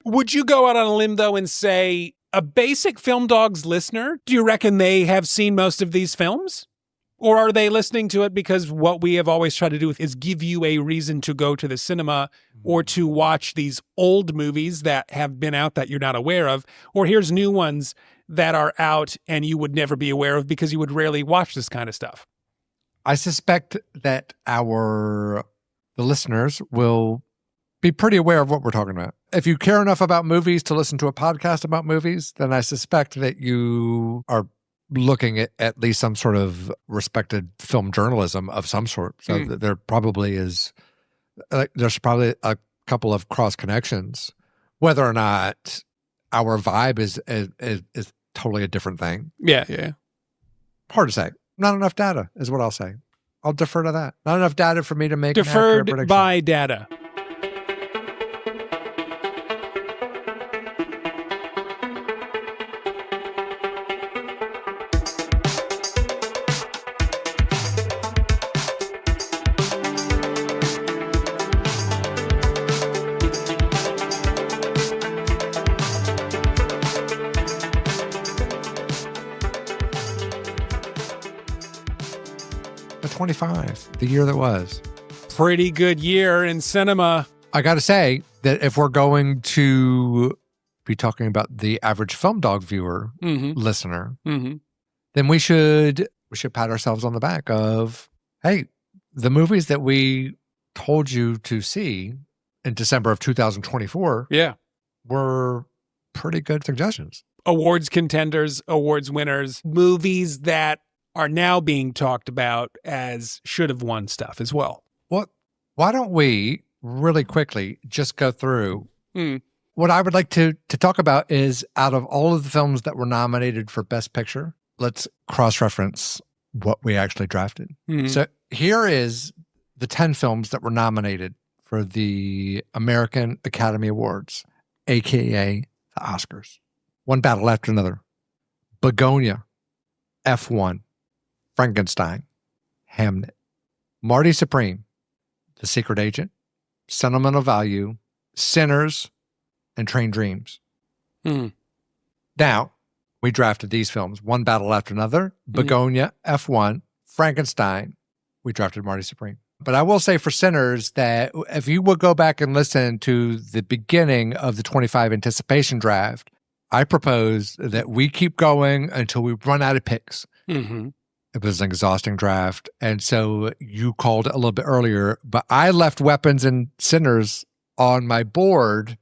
Would you go out on a limb, though, and say a basic Film Dogs listener, do you reckon they have seen most of these films? Or are they listening to it because what we have always tried to do is give you a reason to go to the cinema or to watch these old movies that have been out that you're not aware of? Or here's new ones that are out and you would never be aware of because you would rarely watch this kind of stuff? I suspect that the listeners will be pretty aware of what we're talking about. If you care enough about movies to listen to a podcast about movies, then I suspect that you are looking at least some sort of respected film journalism of some sort. So there probably is, there's probably a couple of cross connections. Whether or not our vibe is totally a different thing. Yeah. Hard to say. Not enough data is what I'll say. I'll defer to that. Not enough data for me to make an accurate prediction. Deferred by data. The 25, the year that was. Pretty good year in cinema. I got to say that if we're going to be talking about the average Film Dog viewer, listener, then we should pat ourselves on the back of, hey, the movies that we told you to see in December of 2024 were pretty good suggestions. Awards contenders, awards winners, movies that are now being talked about as should have won stuff as well. Why don't we really quickly just go through what I would like to talk about is out of all of the films that were nominated for Best Picture, let's cross-reference what we actually drafted. So here is the 10 films that were nominated for the American Academy Awards, aka the Oscars. One Battle After Another, Begonia, F1, Frankenstein, Hamnet, Marty Supreme, The Secret Agent, Sentimental Value, Sinners, and Train Dreams. Now, we drafted these films, One Battle After Another, Begonia, F1, Frankenstein. We drafted Marty Supreme. But I will say for Sinners that if you would go back and listen to the beginning of the 25 anticipation draft, I propose that we keep going until we run out of picks. It was an exhausting draft. And so you called it a little bit earlier, but I left Weapons and Sinners on my board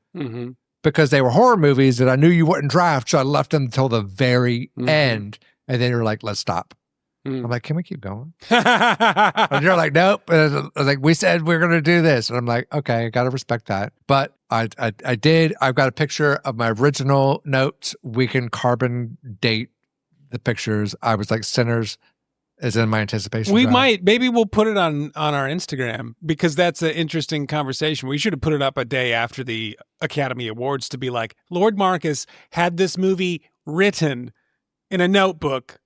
because they were horror movies that I knew you wouldn't draft. So I left them until the very end. And then you're like, let's stop. I'm like, can we keep going? And you're like, nope. And I was like, we said we're going to do this. And I'm like, okay, I got to respect that. But I did. I've got a picture of my original notes. We can carbon date the pictures. I was like, Sinners is in my anticipation. We might. Maybe we'll put it on our Instagram because that's an interesting conversation. We should have put it up a day after the Academy Awards to be like, Lord Marcus had this movie written in a notebook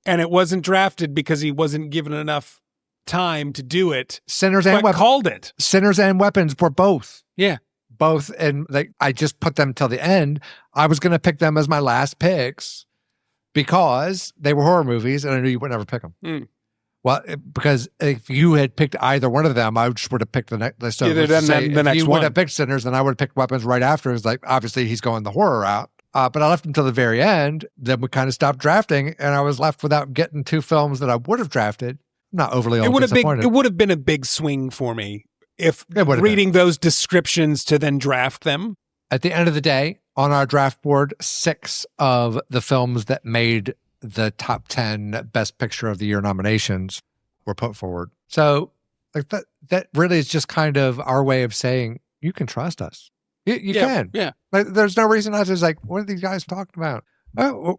and it wasn't drafted because he wasn't given enough time to do it. Sinners and Weapons. Called it. Sinners and Weapons were both. Yeah. Both. And I just put them till the end. I was going to pick them as my last picks because they were horror movies and I knew you would never pick them. Well, because if you had picked either one of them, I just would have picked the next. So the next if you one would have picked Sinners, then I would have picked Weapons right after. It's like, obviously he's going the horror route. But I left him until the very end. Then we kind of stopped drafting, and I was left without getting two films that I would have drafted. I'm not overly disappointed. It would have been a big swing for me if reading those descriptions to then draft them. At the end of the day, on our draft board, 6 of the films that made the top 10 Best Picture of the Year nominations were put forward. So like that really is just kind of our way of saying, you can trust us. You can. Yeah. Like, there's no reason I was like, what are these guys talking about?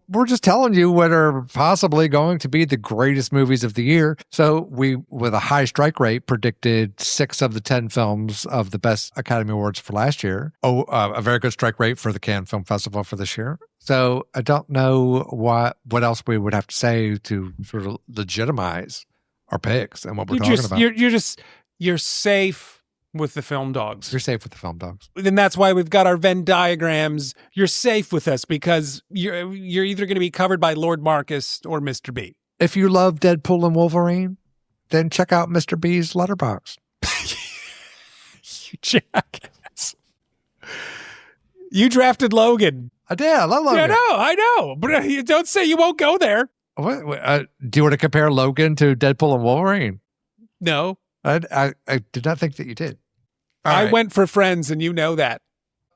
We're just telling you what are possibly going to be the greatest movies of the year. So we, with a high strike rate, predicted 6 of the 10 films of the Best Academy Awards for last year. A very good strike rate for the Cannes Film Festival for this year. So I don't know what else we would have to say to sort of legitimize our picks and what we're talking about. You're safe with the film dogs. You're safe with the film dogs. And that's why we've got our Venn diagrams. You're safe with us because you're either going to be covered by Lord Marcus or Mr. B. If you love Deadpool and Wolverine, then check out Mr. B's Letterboxd. You jackass. You drafted Logan. I did. I love Logan. I know. But you don't say you won't go there. Do you want to compare Logan to Deadpool and Wolverine? No. I did not think that you did. I went for Friends, and you know that.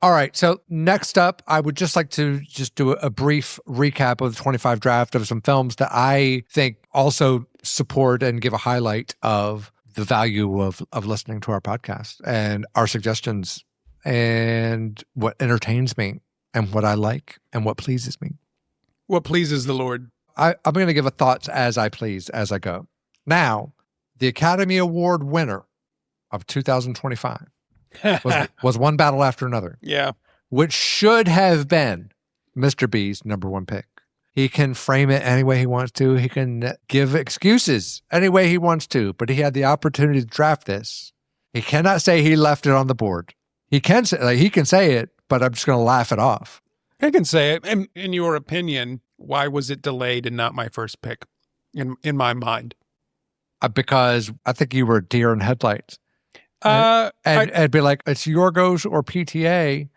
All right. So next up, I would just like to just do a brief recap of the 25 draft of some films that I think also support and give a highlight of the value of listening to our podcast and our suggestions and what entertains me and what I like and what pleases me. What pleases the Lord. I'm going to give a thoughts as I please as I go. Now, the Academy Award winner of 2025 was One Battle After Another. Yeah. Which should have been Mr. B's number one pick. He can frame it any way he wants to. He can give excuses any way he wants to, but he had the opportunity to draft this. He cannot say he left it on the board. He can say it, but I'm just going to laugh it off. I can say it. In your opinion, why was it delayed and not my first pick in my mind? Because I think you were a deer in headlights. I'd be like, it's Yorgos or PTA,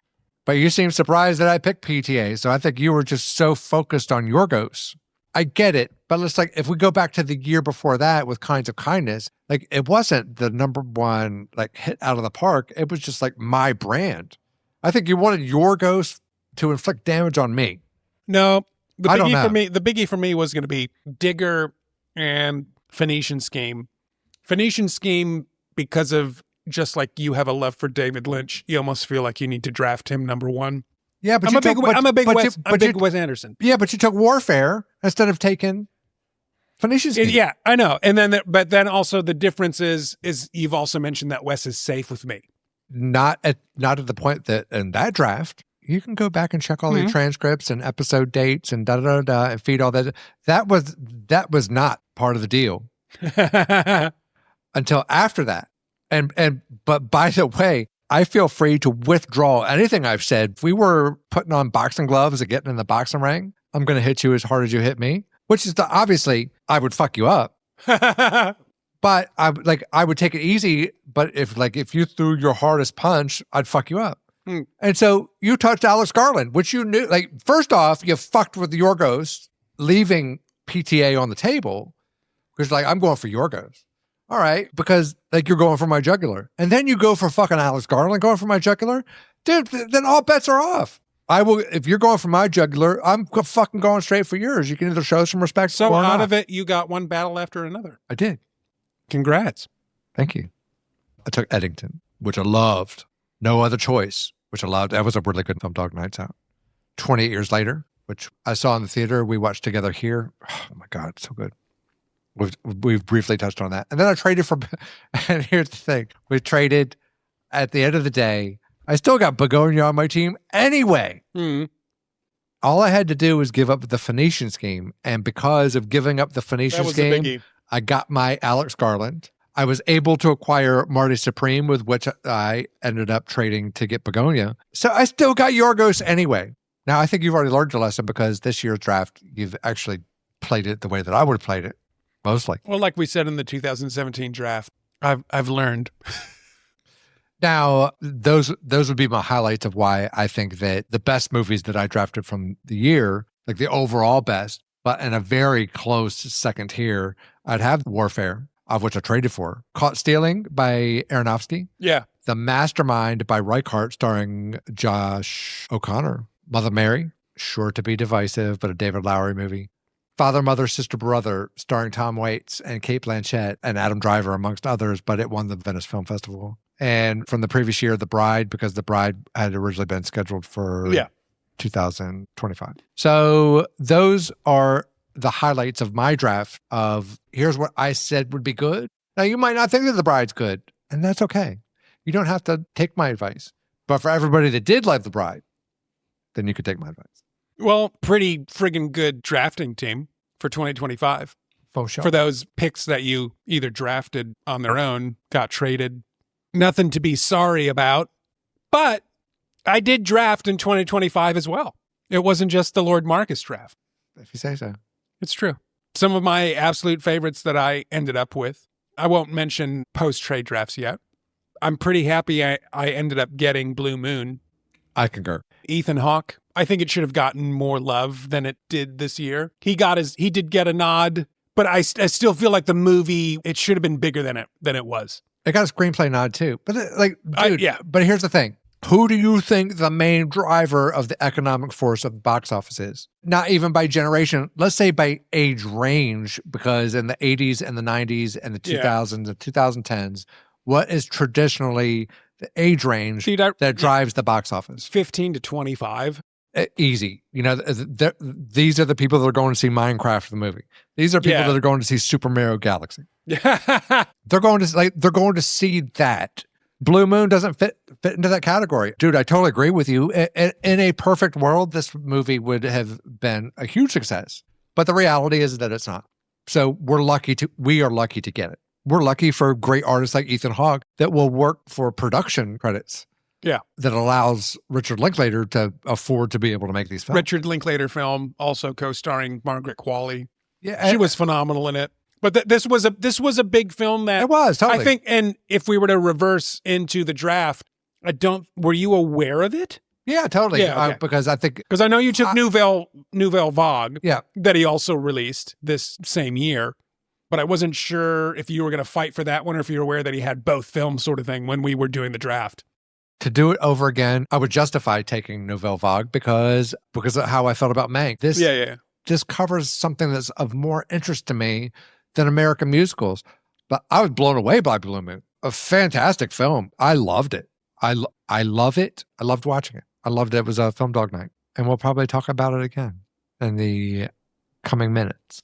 but you seem surprised that I picked PTA. So I think you were just so focused on Yorgos. I get it, but it's like if we go back to the year before that with Kinds of Kindness, like it wasn't the number one like hit out of the park. It was just like my brand. I think you wanted Yorgos to inflict damage on me. No, the biggie for me was going to be Digger and Phoenician Scheme. Phoenician Scheme, because of just like you have a love for David Lynch, you almost feel like you need to draft him number one. Yeah, but I'm a big Wes Anderson. Yeah, but you took Warfare instead of taking Phoenician Scheme. Yeah, I know. And then also the difference is you've also mentioned that Wes is safe with me. Not at the point that in that draft. You can go back and check all the transcripts and episode dates and and feed all that. That was not part of the deal until after that. But by the way, I feel free to withdraw anything I've said. If we were putting on boxing gloves and getting in the boxing ring, I'm going to hit you as hard as you hit me, which is obviously I would fuck you up. But I would take it easy. But if you threw your hardest punch, I'd fuck you up. And so you touched Alex Garland, which you knew, like, first off, you fucked with Yorgos, leaving PTA on the table because like, I'm going for Yorgos. All right. Because like you're going for my jugular. And then you go for fucking Alex Garland going for my jugular. Dude, then all bets are off. If you're going for my jugular, I'm fucking going straight for yours. You can either show some respect. So or out not. of it, you got One Battle After Another. I did. Congrats. Thank you. I took Eddington, which I loved. No Other Choice, which I loved. That was a really good film, Dog Nights Out. 28 Years Later, which I saw in the theater. We watched together here. Oh my God, so good. We've briefly touched on that. And then I traded for, and here's the thing. We traded at the end of the day. I still got Begonia on my team anyway. All I had to do was give up the Phoenician Scheme. And because of giving up the Phoenician Scheme, I got my Alex Garland. I was able to acquire Marty Supreme, with which I ended up trading to get Begonia. So I still got Yorgos anyway. Now, I think you've already learned your lesson because this year's draft, you've actually played it the way that I would have played it, mostly. Well, like we said in the 2017 draft, I've learned. Now, those would be my highlights of why I think that the best movies that I drafted from the year, like the overall best, but in a very close second tier, I'd have Warfare, of which I traded for. Caught Stealing by Aronofsky. Yeah. The Mastermind by Reichardt, starring Josh O'Connor. Mother Mary, sure to be divisive, but a David Lowery movie. Father, Mother, Sister, Brother, starring Tom Waits and Cate Blanchett and Adam Driver, amongst others, but it won the Venice Film Festival. And from the previous year, The Bride, because The Bride had originally been scheduled for 2025. So those are the highlights of my draft of here's what I said would be good. Now, you might not think that The Bride's good, and that's okay. You don't have to take my advice. But for everybody that did like The Bride, then you could take my advice. Well, pretty friggin' good drafting team for 2025. Faux show. For those picks that you either drafted on their own, got traded, Nothing to be sorry about. But I did draft in 2025 as well. It wasn't just the Lord Marcus draft. If you say so. It's true. Some of my absolute favorites that I ended up with. I won't mention post-trade drafts yet. I'm pretty happy I ended up getting Blue Moon. I concur. Ethan Hawke. I think it should have gotten more love than it did this year. He did get a nod, but I still feel like the movie, it should have been bigger than it was. It got a screenplay nod too. But dude, yeah. But here's the thing. Who do you think the main driver of the economic force of the box office is? Not even by generation. Let's say by age range, because in the 80s and the 90s and the 2000s and 2010s, what is traditionally the age range that drives the box office? 15 to 25. Easy. You know, these are the people that are going to see Minecraft the movie. These are people that are going to see Super Mario Galaxy. They're going to see that. Blue Moon doesn't fit into that category. Dude, I totally agree with you. In a perfect world, this movie would have been a huge success. But the reality is that it's not. So we are lucky to get it. We're lucky for great artists like Ethan Hawke that will work for production credits. Yeah. That allows Richard Linklater to afford to be able to make these films. Richard Linklater film, also co-starring Margaret Qualley. Yeah. She was phenomenal in it. But this was a big film that it was, totally. I think, and if we were to reverse into the draft, were you aware of it? Yeah, totally. Yeah, okay. Because I know you took Nouvelle Vague, yeah, that he also released this same year, but I wasn't sure if you were going to fight for that one or if you were aware that he had both films sort of thing when we were doing the draft. To do it over again, I would justify taking Nouvelle Vague because of how I felt about Mank. This covers something that's of more interest to me than American musicals. But I was blown away by Blue Moon. A fantastic film. I loved it. I love it. I loved watching it. I loved it. It was a film dog night. And we'll probably talk about it again in the coming minutes.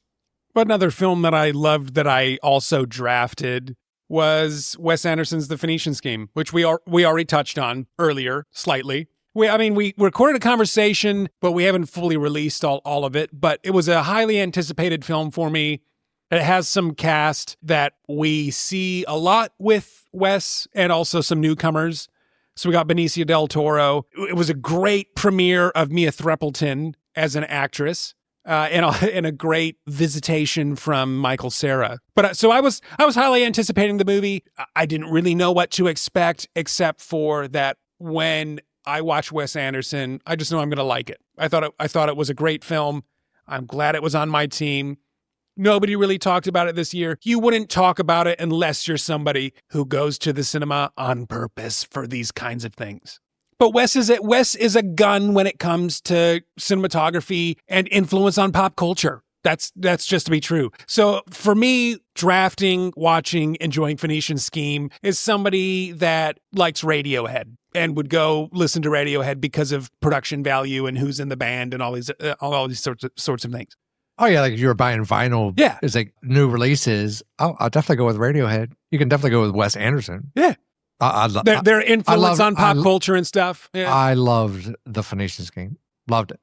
But another film that I loved that I also drafted was Wes Anderson's The Phoenician Scheme, which we already touched on earlier slightly. We recorded a conversation, but we haven't fully released all of it. But it was a highly anticipated film for me. It has some cast that we see a lot with Wes and also some newcomers. So we got Benicio del Toro. It was a great premiere of Mia Threppleton as an actress, and a great visitation from Michael Cera. But so I was highly anticipating the movie. I didn't really know what to expect, except for that when I watch Wes Anderson, I just know I'm going to like it. I thought it was a great film. I'm glad it was on my team. Nobody really talked about it this year. You wouldn't talk about it unless you're somebody who goes to the cinema on purpose for these kinds of things. But Wes is a gun when it comes to cinematography and influence on pop culture. That's just to be true. So for me, drafting, watching, enjoying Phoenician Scheme is somebody that likes Radiohead and would go listen to Radiohead because of production value and who's in the band and all these sorts of things. Oh yeah, like if you were buying vinyl, it's like new releases. I'll definitely go with Radiohead. You can definitely go with Wes Anderson. Yeah, their influence on pop culture and stuff. Yeah. I loved The Phoenician Scheme. Loved it.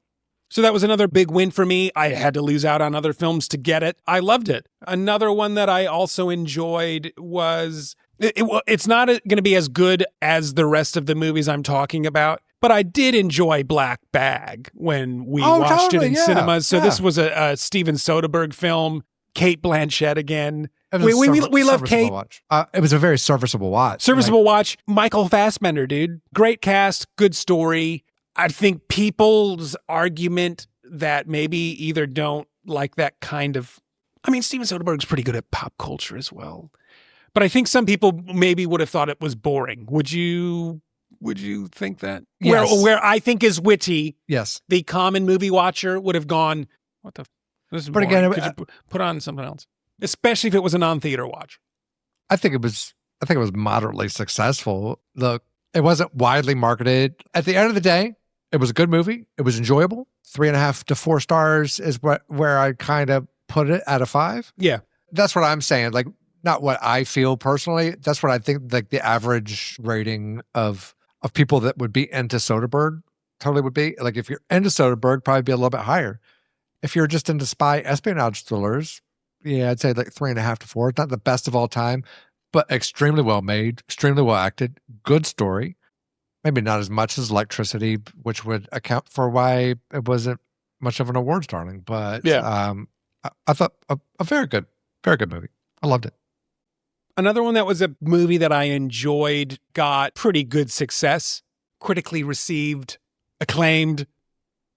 So that was another big win for me. I had to lose out on other films to get it. I loved it. Another one that I also enjoyed was it's not going to be as good as the rest of the movies I'm talking about. But I did enjoy Black Bag when we watched it in cinemas. So this was a Steven Soderbergh film. Kate Blanchett again. We love Kate. It was a very serviceable watch. Watch. Michael Fassbender, dude. Great cast, good story. I think people's argument that maybe either don't like that kind of... I mean, Steven Soderbergh's pretty good at pop culture as well. But I think some people maybe would have thought it was boring. Would you think that? Yes. Where I think is witty, yes, the common movie watcher would have gone, what the... This is boring. Again, could you put on something else? Especially if it was a non-theater watch. I think it was moderately successful. Look, it wasn't widely marketed. At the end of the day, it was a good movie. It was enjoyable. 3.5 to 4 stars is where I kind of put it out of 5. Yeah. That's what I'm saying. Like, not what I feel personally. That's what I think like the average rating of people that would be into Soderbergh totally would be. Like if you're into Soderbergh, probably be a little bit higher. If you're just into spy espionage thrillers, yeah, I'd say like 3.5 to 4. It's not the best of all time, but extremely well made, extremely well acted, good story. Maybe not as much as Electricity, which would account for why it wasn't much of an awards darling. But I thought a very good movie. I loved it. Another one that was a movie that I enjoyed, got pretty good success, critically received, acclaimed.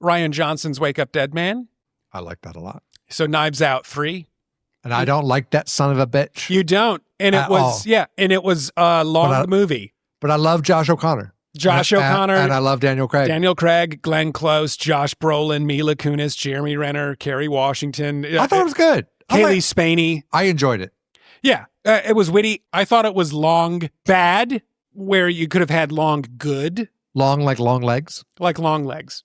Rian Johnson's Wake Up Dead Man. I like that a lot. So Knives Out 3. And I don't like that son of a bitch. You don't. And it was, and it was a long movie. But I love Josh O'Connor. O'Connor. And I love Daniel Craig. Daniel Craig, Glenn Close, Josh Brolin, Mila Kunis, Jeremy Renner, Kerry Washington. I thought it was good. Kaylee Spaney. I enjoyed it. Yeah. It was witty. I thought it was long bad, where you could have had long good. Long like long legs? Like long legs.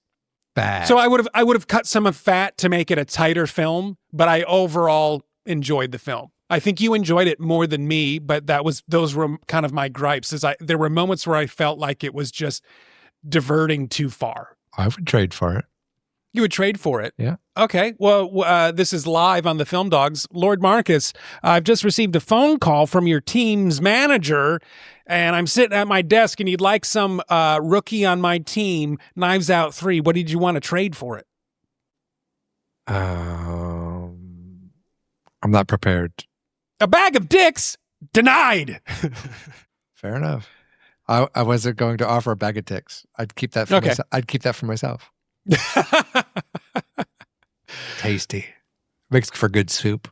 Bad. So I would have cut some of fat to make it a tighter film, but I overall enjoyed the film. I think you enjoyed it more than me, but those were kind of my gripes. There were moments where I felt like it was just diverting too far. I would trade for it. You would trade for it? Yeah. Okay. Well, this is live on the Film Dogs. Lord Marcus, I've just received a phone call from your team's manager, and I'm sitting at my desk, and you'd like some rookie on my team, Knives Out 3. What did you want to trade for it? I'm not prepared. A bag of dicks? Denied. Fair enough. I wasn't going to offer a bag of dicks. I'd keep that for myself. I'd keep that for myself. Tasty. Makes for good soup.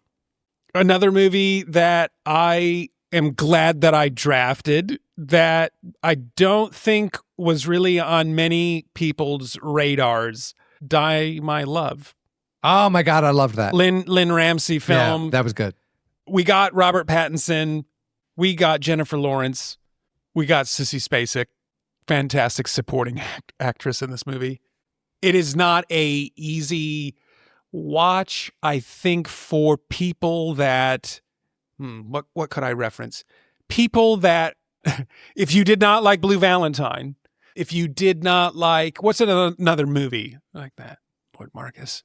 Another movie that I am glad that I drafted, that I don't think was really on many people's radars. Die My Love. Oh my God, I loved that. Lynn Ramsey film. Yeah, that was good. We got Robert Pattinson. We got Jennifer Lawrence. We got Sissy Spacek. Fantastic supporting actress in this movie. It is not a easy watch, I think, for people that, what could I reference? People that, if you did not like Blue Valentine, if you did not like, what's another movie like that, Lord Marcus?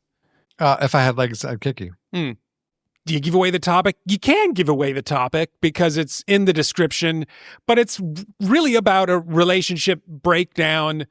If I had legs, I'd kick you. Do you give away the topic? You can give away the topic because it's in the description, but it's really about a relationship breakdown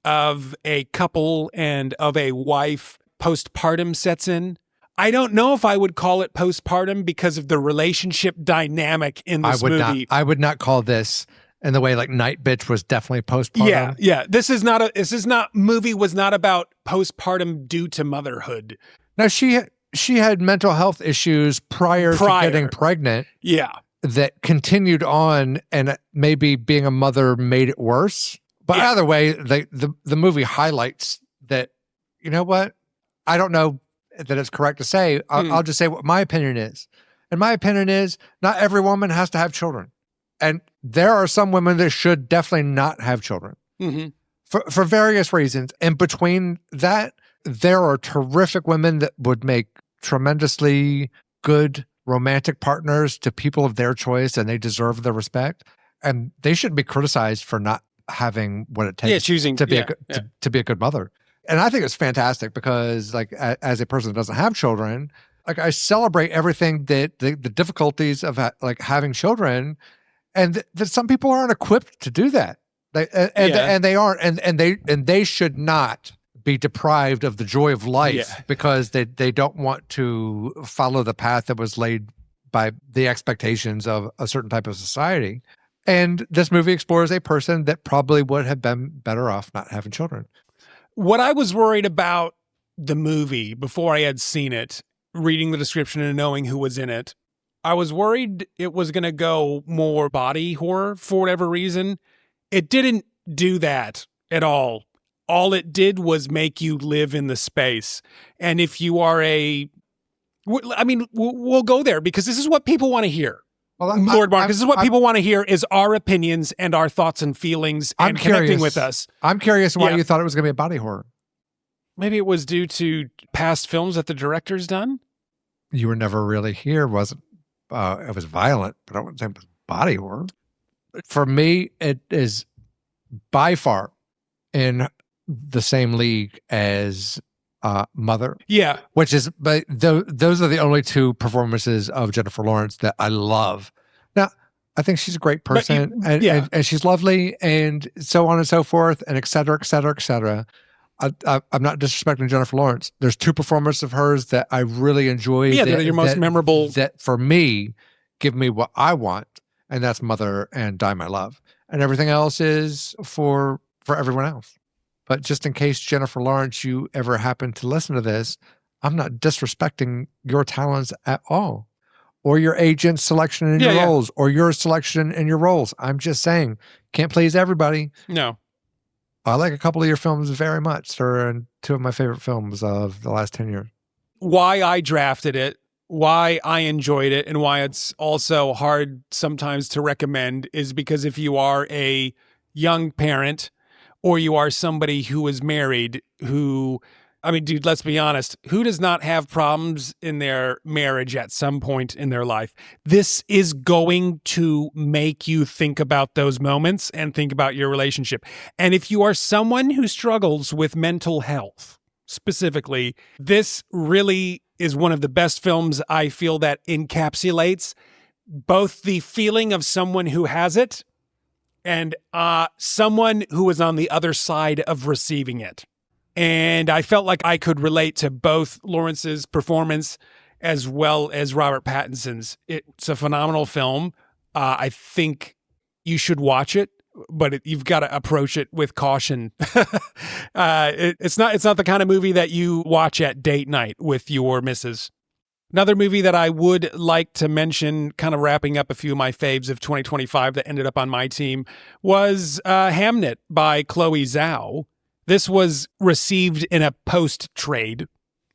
of a couple and of a wife. Postpartum sets in. I don't know if I would call it postpartum because of the relationship dynamic in this movie. I would not call this in the way like Night Bitch was definitely postpartum. Yeah. Movie was not about postpartum due to motherhood. Now she had mental health issues prior to getting pregnant. Yeah. That continued on, and maybe being a mother made it worse. But either way, the movie highlights that, you know what? I don't know that it's correct to say. I'll just say what my opinion is. And my opinion is not every woman has to have children. And there are some women that should definitely not have children for various reasons. And between that, there are terrific women that would make tremendously good romantic partners to people of their choice, and they deserve the respect. And they shouldn't be criticized for not having what it takes to be a good mother. And I think it's fantastic because, like, as a person that doesn't have children, like, I celebrate everything that the difficulties of having children, and that some people aren't equipped to do that. And they aren't, and they should not be deprived of the joy of life because they don't want to follow the path that was laid by the expectations of a certain type of society. And this movie explores a person that probably would have been better off not having children. What I was worried about the movie before I had seen it, reading the description and knowing who was in it, I was worried it was going to go more body horror for whatever reason. It didn't do that at all. All it did was make you live in the space. And if you are we'll go there because this is what people want to hear. Well, Lord Mark, this is what people want to hear is our opinions and our thoughts and feelings and connecting with us. I'm curious why you thought it was going to be a body horror. Maybe it was due to past films that the director's done. You Were Never Really Here wasn't, it was violent, but I wouldn't say it was body horror. For me, it is by far in the same league as Mother. Yeah. Which is, but those are the only two performances of Jennifer Lawrence that I love. Now, I think she's a great But person, and she's lovely, and so on and so forth, and et cetera, et cetera, et cetera. I'm not disrespecting Jennifer Lawrence. There's two performances of hers that I really enjoy. Yeah, they're your most memorable. That for me, give me what I want, and that's Mother and Die My Love, and everything else is for everyone else. But just in case, Jennifer Lawrence, you ever happen to listen to this, I'm not disrespecting your talents at all, or your agent's selection in your roles, or your selection in your roles. I'm just saying, can't please everybody. No. I like a couple of your films very much. They're two of my favorite films of the last 10 years. Why I drafted it, why I enjoyed it, and why it's also hard sometimes to recommend is because if you are a young parent or you are somebody who is married who, I mean, dude, let's be honest, who does not have problems in their marriage at some point in their life? This is going to make you think about those moments and think about your relationship. And if you are someone who struggles with mental health, specifically, this really is one of the best films I feel that encapsulates both the feeling of someone who has it and someone who is on the other side of receiving it. And I felt like I could relate to both Lawrence's performance as well as Robert Pattinson's. It's a phenomenal film. I think you should watch it, but you've got to approach it with caution. It's not the kind of movie that you watch at date night with your missus. Another movie that I would like to mention, kind of wrapping up a few of my faves of 2025 that ended up on my team, was Hamnet by Chloe Zhao. This was received in a post-trade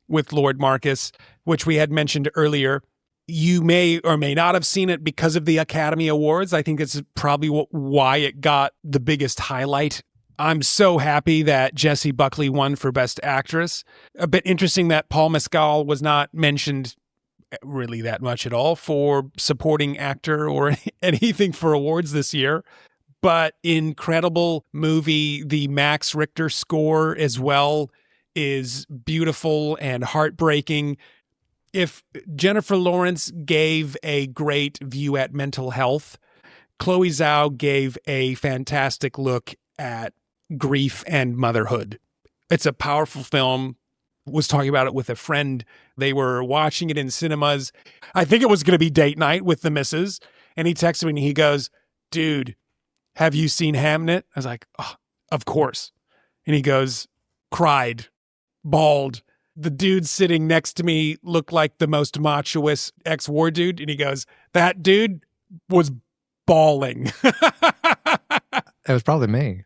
with Lord Marcus, which we had mentioned earlier. You may or may not have seen it because of the Academy Awards. I think it's probably why it got the biggest highlight. I'm so happy that Jessie Buckley won for Best Actress. A bit interesting that Paul Mescal was not mentioned really that much at all for supporting actor or anything for awards this year. But incredible movie. The Max Richter score as well is beautiful and heartbreaking. If Jennifer Lawrence gave a great view at mental health, Chloe Zhao gave a fantastic look at grief and motherhood. It's a powerful film. Was talking about it with a friend. They were watching it in cinemas. I think it was going to be date night with the missus. And he texted me and he goes, dude, have you seen Hamnet? I was like, oh, of course. And he goes, cried, bawled. The dude sitting next to me looked like the most machoist ex-war dude. And he goes, that dude was bawling. It was probably me.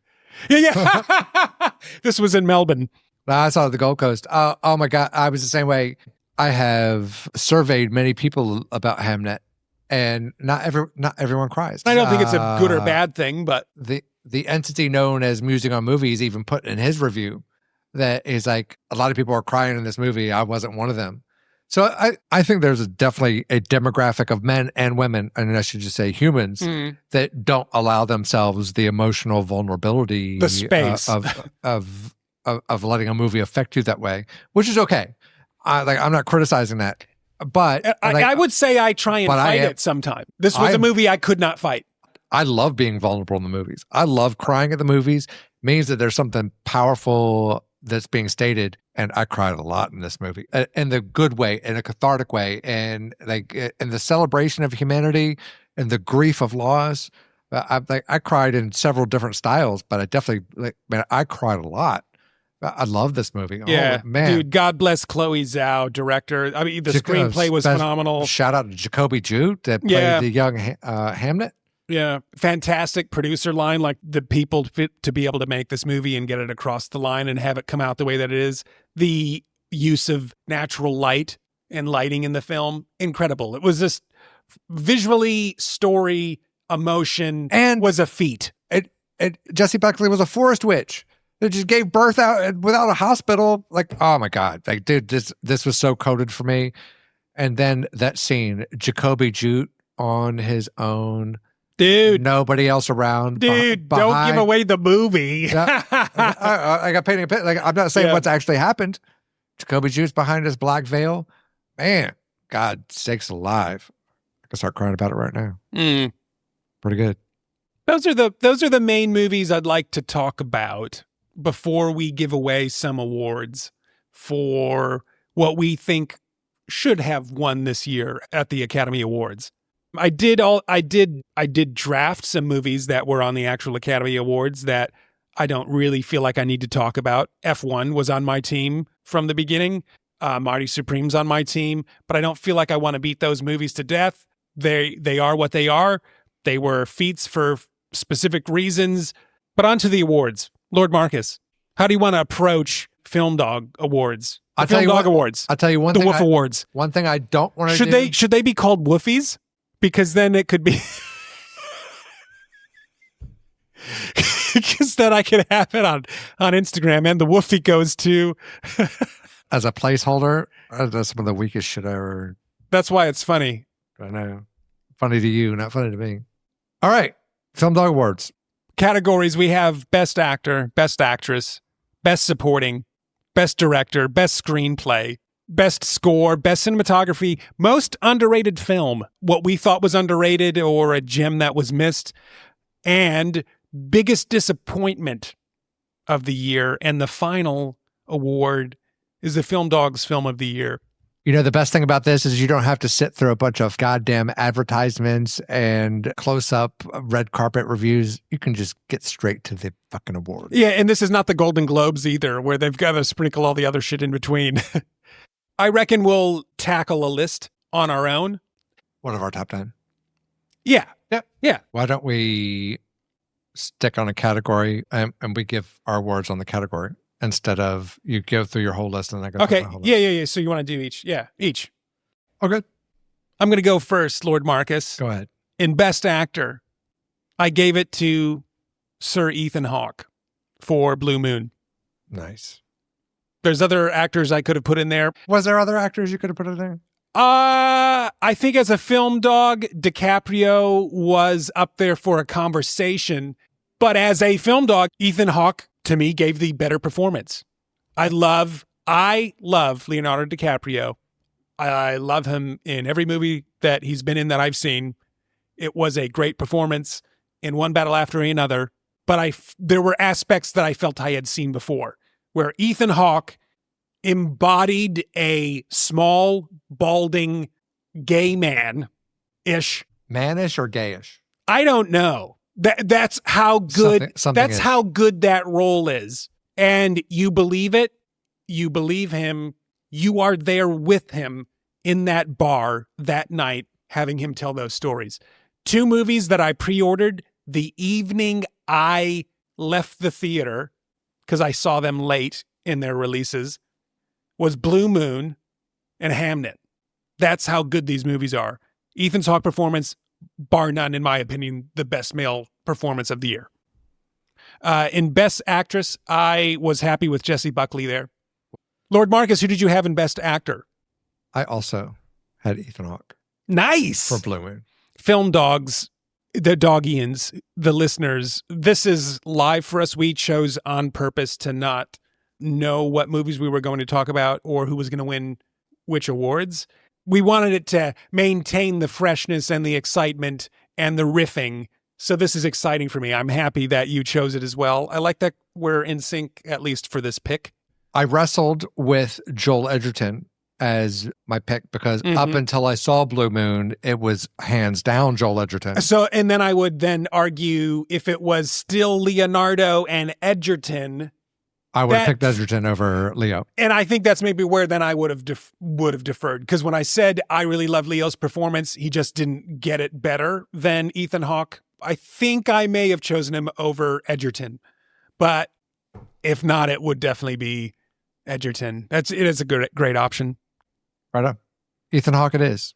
Yeah. This was in Melbourne. I saw it at the Gold Coast. Oh my God. I was the same way. I have surveyed many people about Hamnet, and not everyone cries. I don't think it's a good or bad thing, but the entity known as Musing on Movies even put in his review that is like, a lot of people are crying in this movie. I wasn't one of them. So I think there's definitely a demographic of men and women, and I should just say humans, that don't allow themselves the emotional vulnerability, the space of letting a movie affect you that way, which is okay. I'm not criticizing that, but I would say I try and fight it sometime. This was a movie I could not fight. I love being vulnerable in the movies. I love crying at the movies. It means that there's something powerful that's being stated, and I cried a lot in this movie in the good way, in a cathartic way, and like in the celebration of humanity and the grief of loss. I cried in several different styles, but I definitely I cried a lot. I love this movie. Yeah, oh, man. Dude, God bless Chloe Zhao, director. I mean, the screenplay was phenomenal. Shout out to Jacoby Jute that played the young Hamnet. Yeah, fantastic producer line, like the people to be able to make this movie and get it across the line and have it come out the way that it is. The use of natural light and lighting in the film, incredible. It was just visually, story, emotion, and was a feat. Jessie Buckley was a forest witch. They just gave birth out without a hospital. Like, oh my God. Like, dude, this was so coded for me. And then that scene, Jacoby Jute on his own. Dude. Nobody else around. Dude, don't give away the movie. I got painting a picture. Like, I'm not saying what's actually happened. Jacoby Jute's behind his black veil. Man, God sakes alive. I can start crying about it right now. Pretty good. Those are the main movies I'd like to talk about before we give away some awards for what we think should have won this year at the Academy Awards. I did draft some movies that were on the actual Academy Awards that I don't really feel like I need to talk about. F1 was on my team from the beginning. Marty Supreme's on my team, but I don't feel like I want to beat those movies to death. They are what they are. They were feats for specific reasons. But on to the awards. Lord Marcus, how do you want to approach Film Dog Awards? Film Dog Awards. I'll tell you one the thing. Woof Awards. One thing I don't want to do. Should they be called Woofies? Because then it could be because then I could have it on Instagram and the Woofie goes to as a placeholder. That's some of the weakest shit I ever. That's why it's funny. I know. Funny to you, not funny to me. All right. Film Dog Awards. Categories we have: Best Actor, Best Actress, Best Supporting, Best Director, Best Screenplay, Best Score, Best Cinematography, Most Underrated Film, what we thought was underrated or a gem that was missed, and Biggest Disappointment of the year. And the final award is the Film Dogs Film of the Year. You know, the best thing about this is you don't have to sit through a bunch of goddamn advertisements and close-up red carpet reviews. You can just get straight to the fucking award. Yeah, and this is not the Golden Globes either, where they've got to sprinkle all the other shit in between. I reckon we'll tackle a list on our own. One of our top 10. Yeah. Yeah. Why don't we stick on a category and we give our awards on the category? Instead of you go through your whole list and I go through my whole list. Yeah. So you want to do each? Yeah, each. Okay. I'm going to go first, Lord Marcus. Go ahead. In Best Actor, I gave it to Sir Ethan Hawke for Blue Moon. Nice. There's other actors I could have put in there. Was there other actors you could have put in there? I think as a film dog, DiCaprio was up there for a conversation. But as a film dog, Ethan Hawke, to me, gave the better performance. I love Leonardo DiCaprio. I love him in every movie that he's been in that I've seen. It was a great performance in one battle after another. But there were aspects that I felt I had seen before, where Ethan Hawke embodied a small, balding, gay man-ish. Manish or gayish? I don't know. That's how good how good that role is. And you believe it, you believe him, you are there with him in that bar that night, having him tell those stories. 2 movies that I pre-ordered the evening I left the theater, because I saw them late in their releases, was Blue Moon and Hamnet. That's how good these movies are. Ethan Hawke performance, bar none, in my opinion, the best male performance of the year. In Best Actress, I was happy with Jessie Buckley there. Lord Marcus, who did you have in Best Actor? I also had Ethan Hawke. Nice. For Blue Moon. Film Dogs, the Doggians, the listeners, this is live for us. We chose on purpose to not know what movies we were going to talk about or who was going to win which awards. We wanted it to maintain the freshness and the excitement and the riffing. So this is exciting for me. I'm happy that you chose it as well. I like that we're in sync, at least for this pick. I wrestled with Joel Edgerton as my pick because up until I saw Blue Moon, it was hands down Joel Edgerton. So, and then I would then argue if it was still Leonardo and Edgerton, I would have picked Edgerton over Leo. And I think that's maybe where then I would have deferred. Because when I said I really love Leo's performance, he just didn't get it better than Ethan Hawke. I think I may have chosen him over Edgerton. But if not, it would definitely be Edgerton. It is a great option. Right on. Ethan Hawke it is.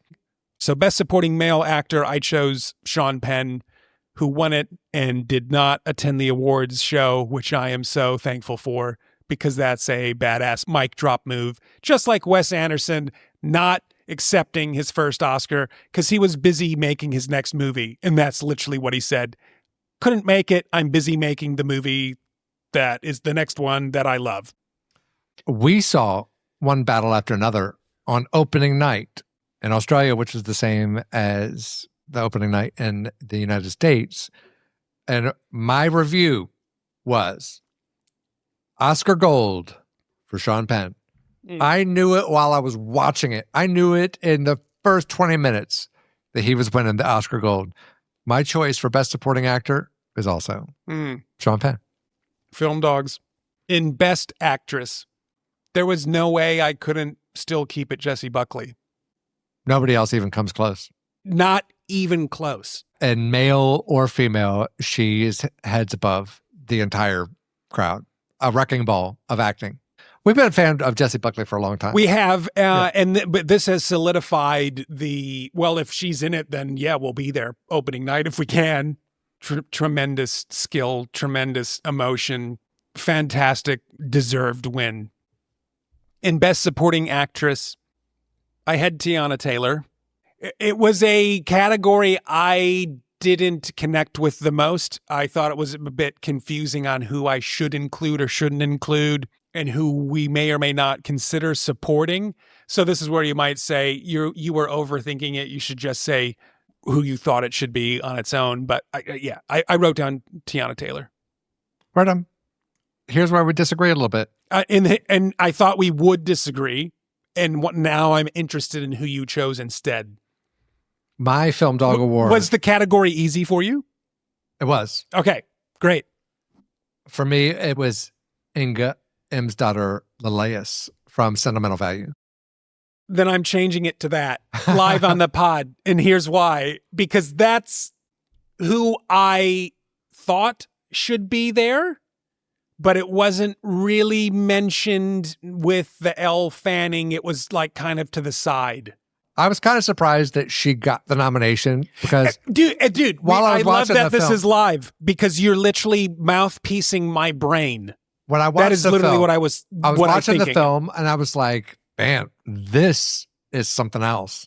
So Best Supporting Male Actor, I chose Sean Penn, who won it and did not attend the awards show, which I am so thankful for, because that's a badass mic drop move. Just like Wes Anderson not accepting his first Oscar because he was busy making his next movie. And that's literally what he said. Couldn't make it. I'm busy making the movie that is the next one that I love. We saw One Battle After Another on opening night in Australia, which was the same as the opening night in the United States. And my review was Oscar Gold for Sean Penn. I knew it while I was watching it. I knew it in the first 20 minutes that he was winning the Oscar Gold. My choice for Best Supporting Actor is also Sean Penn. Film Dogs. In Best Actress, there was no way I couldn't still keep it Jessie Buckley. Nobody else even comes close. Not even close. And male or female, she is heads above the entire crowd. A wrecking ball of acting. We've been a fan of Jessie Buckley for a long time. We have, but this has solidified if she's in it, then yeah, we'll be there opening night if we can. Tremendous skill, tremendous emotion, fantastic, deserved win. In Best Supporting Actress, I had Tiana Taylor. It was a category I didn't connect with the most. I thought it was a bit confusing on who I should include or shouldn't include and who we may or may not consider supporting. So this is where you might say you were overthinking it. You should just say who you thought it should be on its own. But I wrote down Tiana Taylor. Right on. Here's where we disagree a little bit. And I thought we would disagree. And now I'm interested in who you chose instead. My Film Dog Award. Was the category easy for you? It was. Okay, great. For me, it was Inga Imsdottir Lilias from Sentimental Value. Then I'm changing it to that live on the pod. And here's why. Because that's who I thought should be there, but it wasn't really mentioned with the Elle Fanning. It was like kind of to the side. I was kind of surprised that she got the nomination because dude, while I was love watching that the this film, is live because you're literally mouthpiecing my brain. When I watched that is the literally film, what I was watching the thinking. film and I was like, man, this is something else.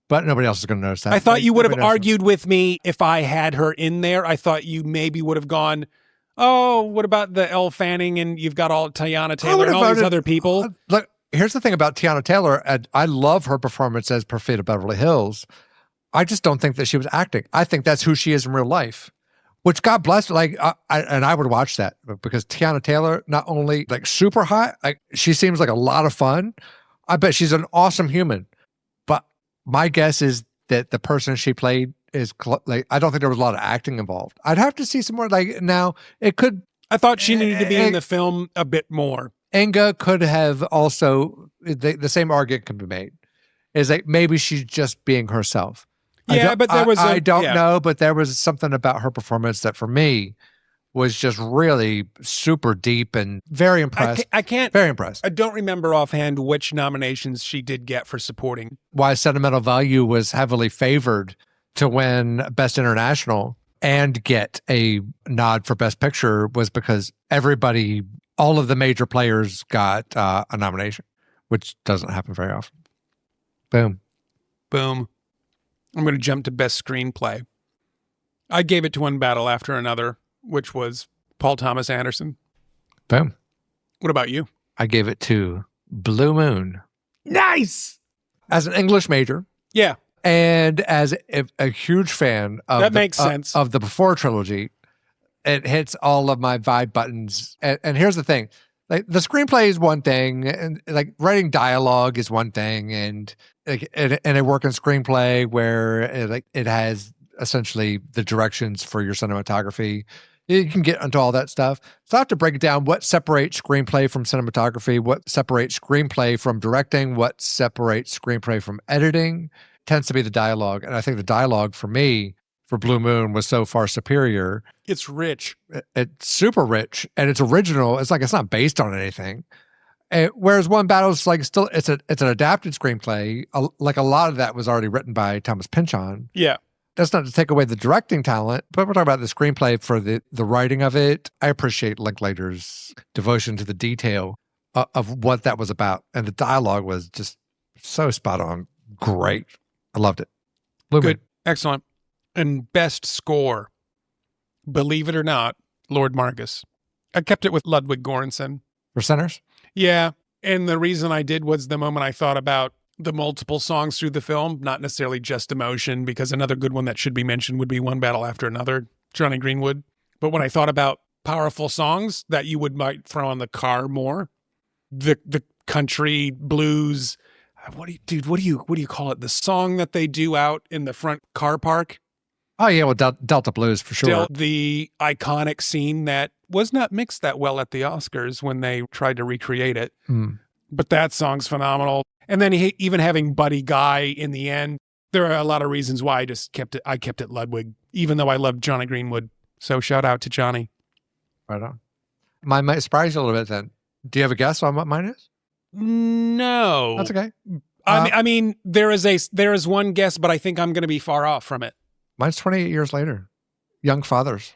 But nobody else is going to notice that. I thought you would have argued with me if I had her in there. I thought you maybe would have gone, oh, what about the Elle Fanning and you've got all Tiana Taylor and all these other people? Look, here's the thing about Tiana Taylor. I love her performance as Perfida Beverly Hills. I just don't think that she was acting. I think that's who she is in real life, which God bless her. Like, I would watch that because Tiana Taylor, not only like super hot, like she seems like a lot of fun. I bet she's an awesome human. But my guess is that the person she played is like, I don't think there was a lot of acting involved. I'd have to see some more. Like now it could. I thought she needed to be in the film a bit more. Inga could have also, the same argument can be made, is like maybe she's just being herself. Yeah, but there was I don't know, but there was something about her performance that for me was just really super deep and very impressed. Very impressed. I don't remember offhand which nominations she did get for supporting. Why Sentimental Value was heavily favored to win Best International and get a nod for Best Picture was because all of the major players got a nomination, which doesn't happen very often. Boom. Boom. I'm going to jump to Best Screenplay. I gave it to One Battle After Another, which was Paul Thomas Anderson. Boom. What about you? I gave it to Blue Moon. Nice! As an English major. Yeah. And as a huge fan of makes sense. Of the Before trilogy, it hits all of my vibe buttons. And here's the thing. Like the screenplay is one thing, and like writing dialogue is one thing, and like in a working screenplay where it has essentially the directions for your cinematography, you can get into all that stuff. So I have to break it down. What separates screenplay from cinematography? What separates screenplay from directing? What separates screenplay from editing? Tends to be the dialogue, and I think the dialogue for me for Blue Moon was so far superior. It's rich. It's super rich, and it's original. It's like it's not based on anything. Whereas One Battle is like still it's an adapted screenplay. Like a lot of that was already written by Thomas Pynchon. Yeah. That's not to take away the directing talent, but we're talking about the screenplay for the writing of it. I appreciate Linklater's devotion to the detail of what that was about, and the dialogue was just so spot on. Great. I loved it. Blue Good. Moon. Excellent. And Best Score, believe it or not, Lord Marcus. I kept it with Ludwig Göransson. For Sinners? Yeah. And the reason I did was the moment I thought about the multiple songs through the film, not necessarily just emotion, because another good one that should be mentioned would be One Battle After Another, Johnny Greenwood. But when I thought about powerful songs that you might throw on the car more, the country blues, what do you call it? The song that they do out in the front car park? Oh, yeah, well, Delta Blues for sure. The iconic scene that was not mixed that well at the Oscars when they tried to recreate it. But that song's phenomenal. And then even having Buddy Guy in the end, there are a lot of reasons why I kept it Ludwig, even though I loved Johnny Greenwood. So shout out to Johnny. Right on. Mine might surprise you a little bit then. Do you have a guess on what mine is? No. That's okay. I mean, there is one guess, but I think I'm going to be far off from it. Mine's 28 years later. Young Fathers.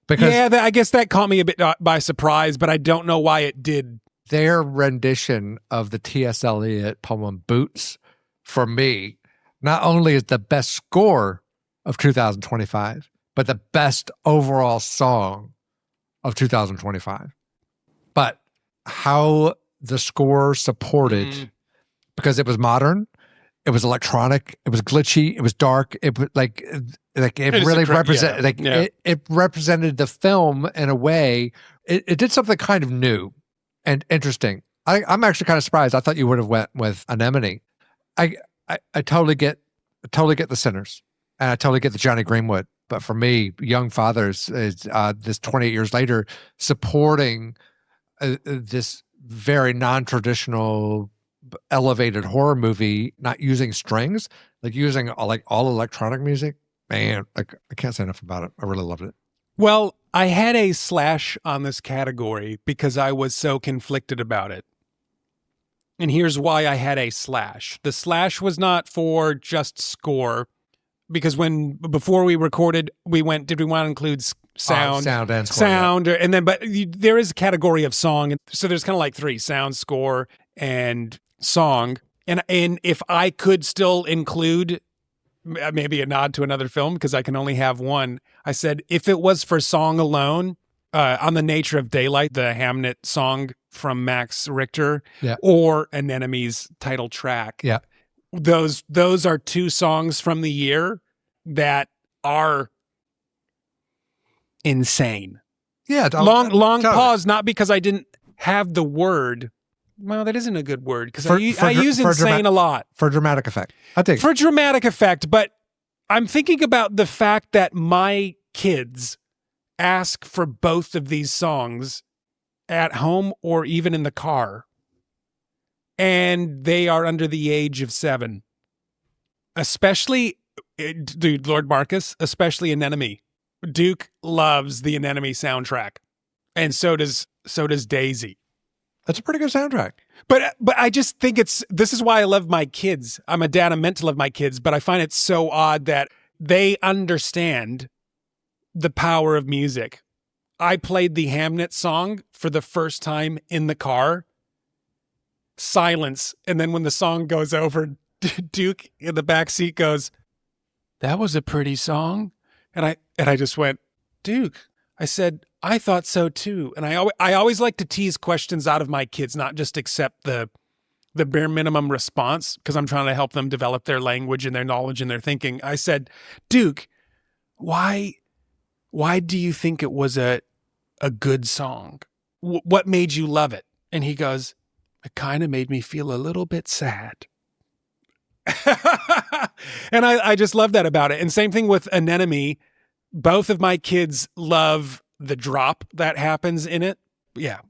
Because I guess that caught me a bit by surprise, but I don't know why it did. Their rendition of the T.S. Eliot poem Boots, for me, not only is the best score of 2025, but the best overall song of 2025. But how the score supported, because it was modern, it was electronic, it was glitchy, it was dark, it was it really represented it represented the film in a way. It did something kind of new and interesting. I'm actually kind of surprised. I thought you would have went with Anemone. I totally get the Sinners, and I totally get the Johnny Greenwood. But for me, Young Fathers is this 28 years later supporting this very non-traditional elevated horror movie, not using strings, like using all electronic music. Man, I can't say enough about it. I really loved it. Well, I had a slash on this category because I was so conflicted about it. And here's why I had a slash. The slash was not for just score, because before we recorded, did we want to include sound? Sound and score. Sound, yeah. But there is a category of song. And so there's kind of like three: sound, score, and song. And if I could still include maybe a nod to another film, because I can only have one, I said if it was for song alone, On the Nature of Daylight, the Hamnet song from Max Richter, or Anemone's title track. Yeah. Those are two songs from the year that are insane. Yeah. Long totally. Pause, not because I didn't have the word. Well, that isn't a good word, because I use insane a lot. For dramatic effect. I think. For dramatic effect, but I'm thinking about the fact that my kids ask for both of these songs at home or even in the car, and they are under the age of 7. Especially, dude, Lord Marcus, especially Anemone. Duke loves the Anemone soundtrack, and so does Daisy. That's a pretty good soundtrack. But I just think this is why I love my kids. I'm a dad, I'm meant to love my kids, but I find it so odd that they understand the power of music. I played the Hamnet song for the first time in the car. Silence. And then when the song goes over, Duke in the back seat goes, "That was a pretty song." And I just went, "Duke," I said, "I thought so too." And I always like to tease questions out of my kids, not just accept the bare minimum response, because I'm trying to help them develop their language and their knowledge and their thinking. I said, "Duke, why do you think it was a good song? What made you love it?" And he goes, "It kind of made me feel a little bit sad." And I just love that about it. And same thing with Anemone. Both of my kids love the drop that happens in it. Yeah.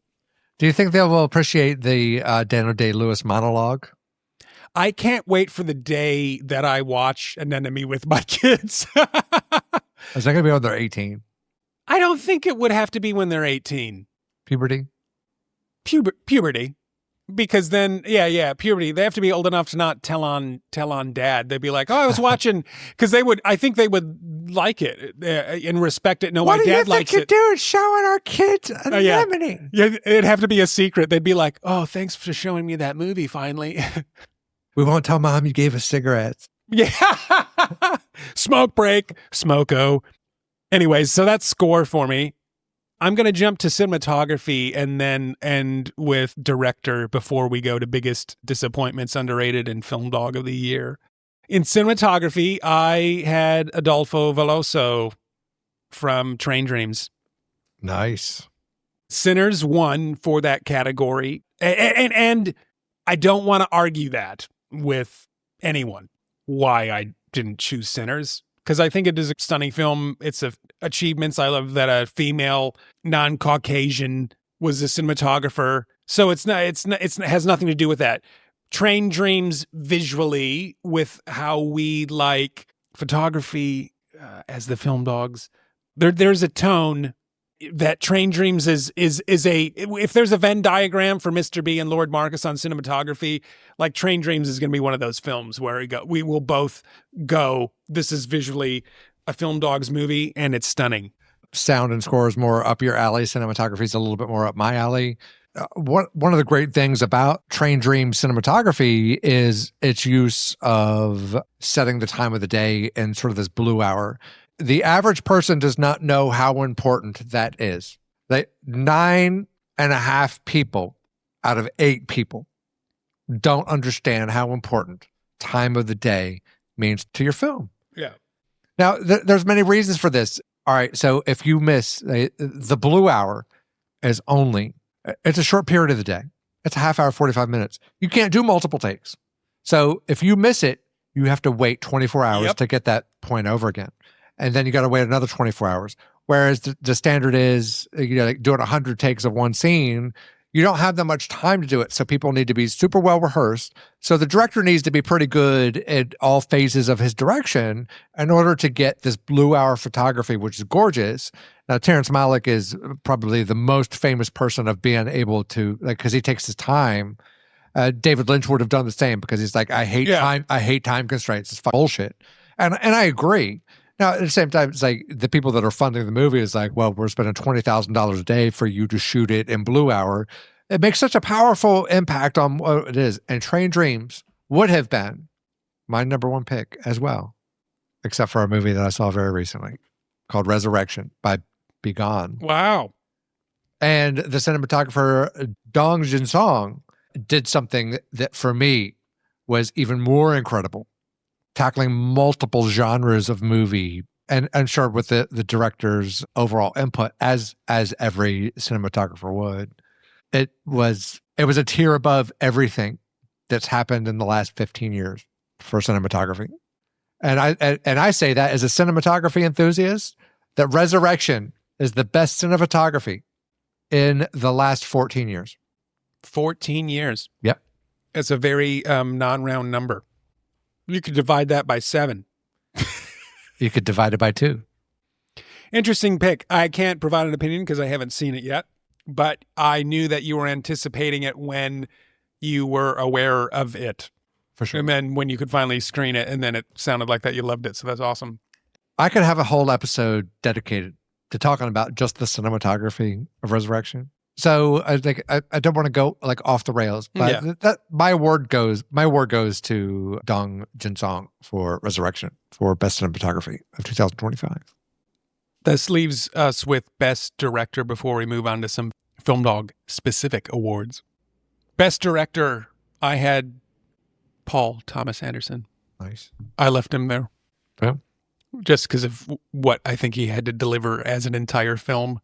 Do you think they will appreciate the Daniel Day-Lewis monologue? I can't wait for the day that I watch Anemone with my kids. Is that going to be when they're 18? I don't think it would have to be when they're 18. Puberty? Puberty. Because then, puberty. They have to be old enough to not tell on dad. They'd be like, "Oh, I was watching," because I think they would like it and respect it. No, my dad likes it. What do you think you're doing showing our kids Anemone? Yeah, it'd have to be a secret. They'd be like, "Oh, thanks for showing me that movie finally." We won't tell Mom you gave us cigarettes. Yeah. Smoke break. Smoko. Anyways, so that's score for me. I'm going to jump to cinematography and then end with director before we go to biggest disappointments, underrated, and film dog of the year. In cinematography, I had Adolfo Veloso from Train Dreams. Nice. Sinners won for that category. And I don't want to argue that with anyone, why I didn't choose Sinners, because I think it is a stunning film. It's achievements. I love that a female non-Caucasian was a cinematographer. So it has nothing to do with that. Train Dreams visually, with how we like photography as the film dogs, there's a tone that Train Dreams is a, if there's a Venn diagram for Mr. B and Lord Marcus on cinematography, like Train Dreams is going to be one of those films where we will both go, this is visually a film dogs movie and it's stunning. Sound and score is more up your alley. Cinematography is a little bit more up my alley. One of the great things about Train Dreams cinematography is its use of setting the time of the day in sort of this blue hour. The average person does not know how important that is. 9.5 people out of 8 people don't understand how important time of the day means to your film. Yeah. Now, there's many reasons for this. All right, so if you miss the blue hour is it's a short period of the day. It's a half hour, 45 minutes. You can't do multiple takes. So if you miss it, you have to wait 24 hours to get that point over again. And then you got to wait another 24 hours. Whereas the standard is, like doing 100 takes of one scene, you don't have that much time to do it. So people need to be super well rehearsed. So the director needs to be pretty good at all phases of his direction in order to get this blue hour photography, which is gorgeous. Now, Terrence Malick is probably the most famous person of being able to, because he takes his time. David Lynch would have done the same because he's like, I hate time. I hate time constraints. It's bullshit. And I agree. Now, at the same time, it's like the people that are funding the movie is like, well, we're spending $20,000 a day for you to shoot it in blue hour. It makes such a powerful impact on what it is. And Train Dreams would have been my number one pick as well, except for a movie that I saw very recently called Resurrection by Be Gone. Wow. And the cinematographer Dong Jinsong did something that for me was even more incredible, tackling multiple genres of movie and sure with the director's overall input as every cinematographer would. It was a tier above everything that's happened in the last 15 years for cinematography. And I say that as a cinematography enthusiast, that Resurrection is the best cinematography in the last 14 years. 14 years. Yep. It's a very non-round number. You could divide that by 7. You could divide it by 2. Interesting pick. I can't provide an opinion because I haven't seen it yet, but I knew that you were anticipating it when you were aware of it. For sure. And then when you could finally screen it, and then it sounded like that you loved it. So that's awesome. I could have a whole episode dedicated to talking about just the cinematography of Resurrection. So I think I don't want to go like off the rails, but that my award goes to Dong Jinsong for Resurrection for best cinematography of 2025. This leaves us with best director before we move on to some Film Dog specific awards. Best director, I had Paul Thomas Anderson. Nice. I left him there. Yeah. Just because of what I think he had to deliver as an entire film.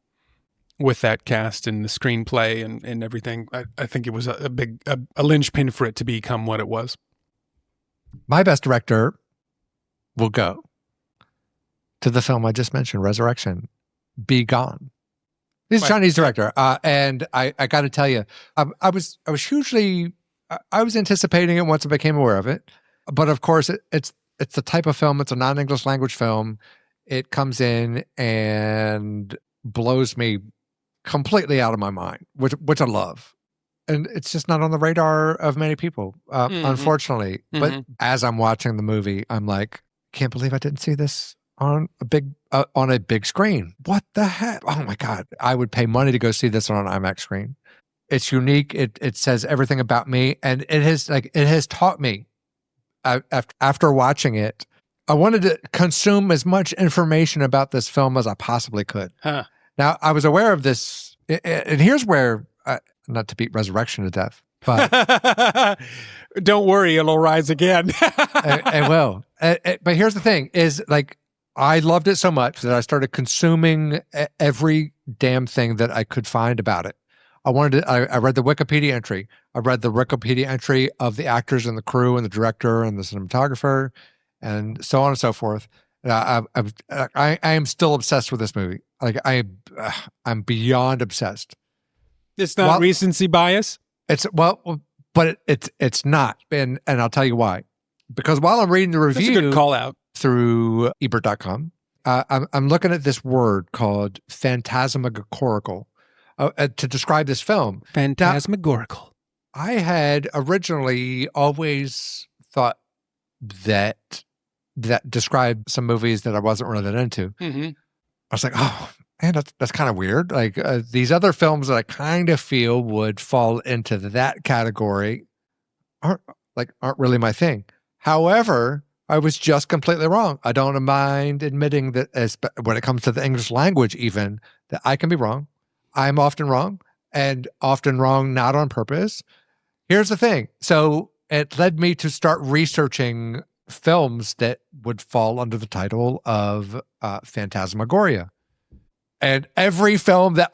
With that cast and the screenplay and everything, I think it was a big linchpin for it to become what it was. My best director will go to the film I just mentioned, Resurrection, Be Gone. He's a Chinese director. And I got to tell you, I was anticipating it once I became aware of it. But of course, it's the type of film, it's a non-English language film. It comes in and blows me completely out of my mind, which I love. And it's just not on the radar of many people, unfortunately. Mm-hmm. But as I'm watching the movie, I'm like, can't believe I didn't see this on a big screen. What the heck? Oh my God. I would pay money to go see this on an IMAX screen. It's unique. It says everything about me. And it has taught me after watching it, I wanted to consume as much information about this film as I possibly could. Huh. Now, I was aware of this, and here's where, not to beat Resurrection to death, but don't worry, it'll rise again. I will. But here's the thing: is like I loved it so much that I started consuming every damn thing that I could find about it. I read the Wikipedia entry. I read the Wikipedia entry of the actors and the crew and the director and the cinematographer, and so on and so forth. And I am still obsessed with this movie. Like I'm beyond obsessed. It's not recency bias. But it's not, and I'll tell you why. Because while I'm reading the review, that's a good call out through ebert.com, I'm looking at this word called phantasmagorical to describe this film. Phantasmagorical. Now, I had originally always thought that described some movies that I wasn't really that into. Mm-hmm. I was like, oh man, that's kind of weird. Like these other films that I kind of feel would fall into that category aren't really my thing. However, I was just completely wrong. I don't mind admitting that when it comes to the English language, even that I can be wrong. I'm often wrong, and often wrong not on purpose. Here's the thing. So it led me to start researching films that would fall under the title of Phantasmagoria. And every film that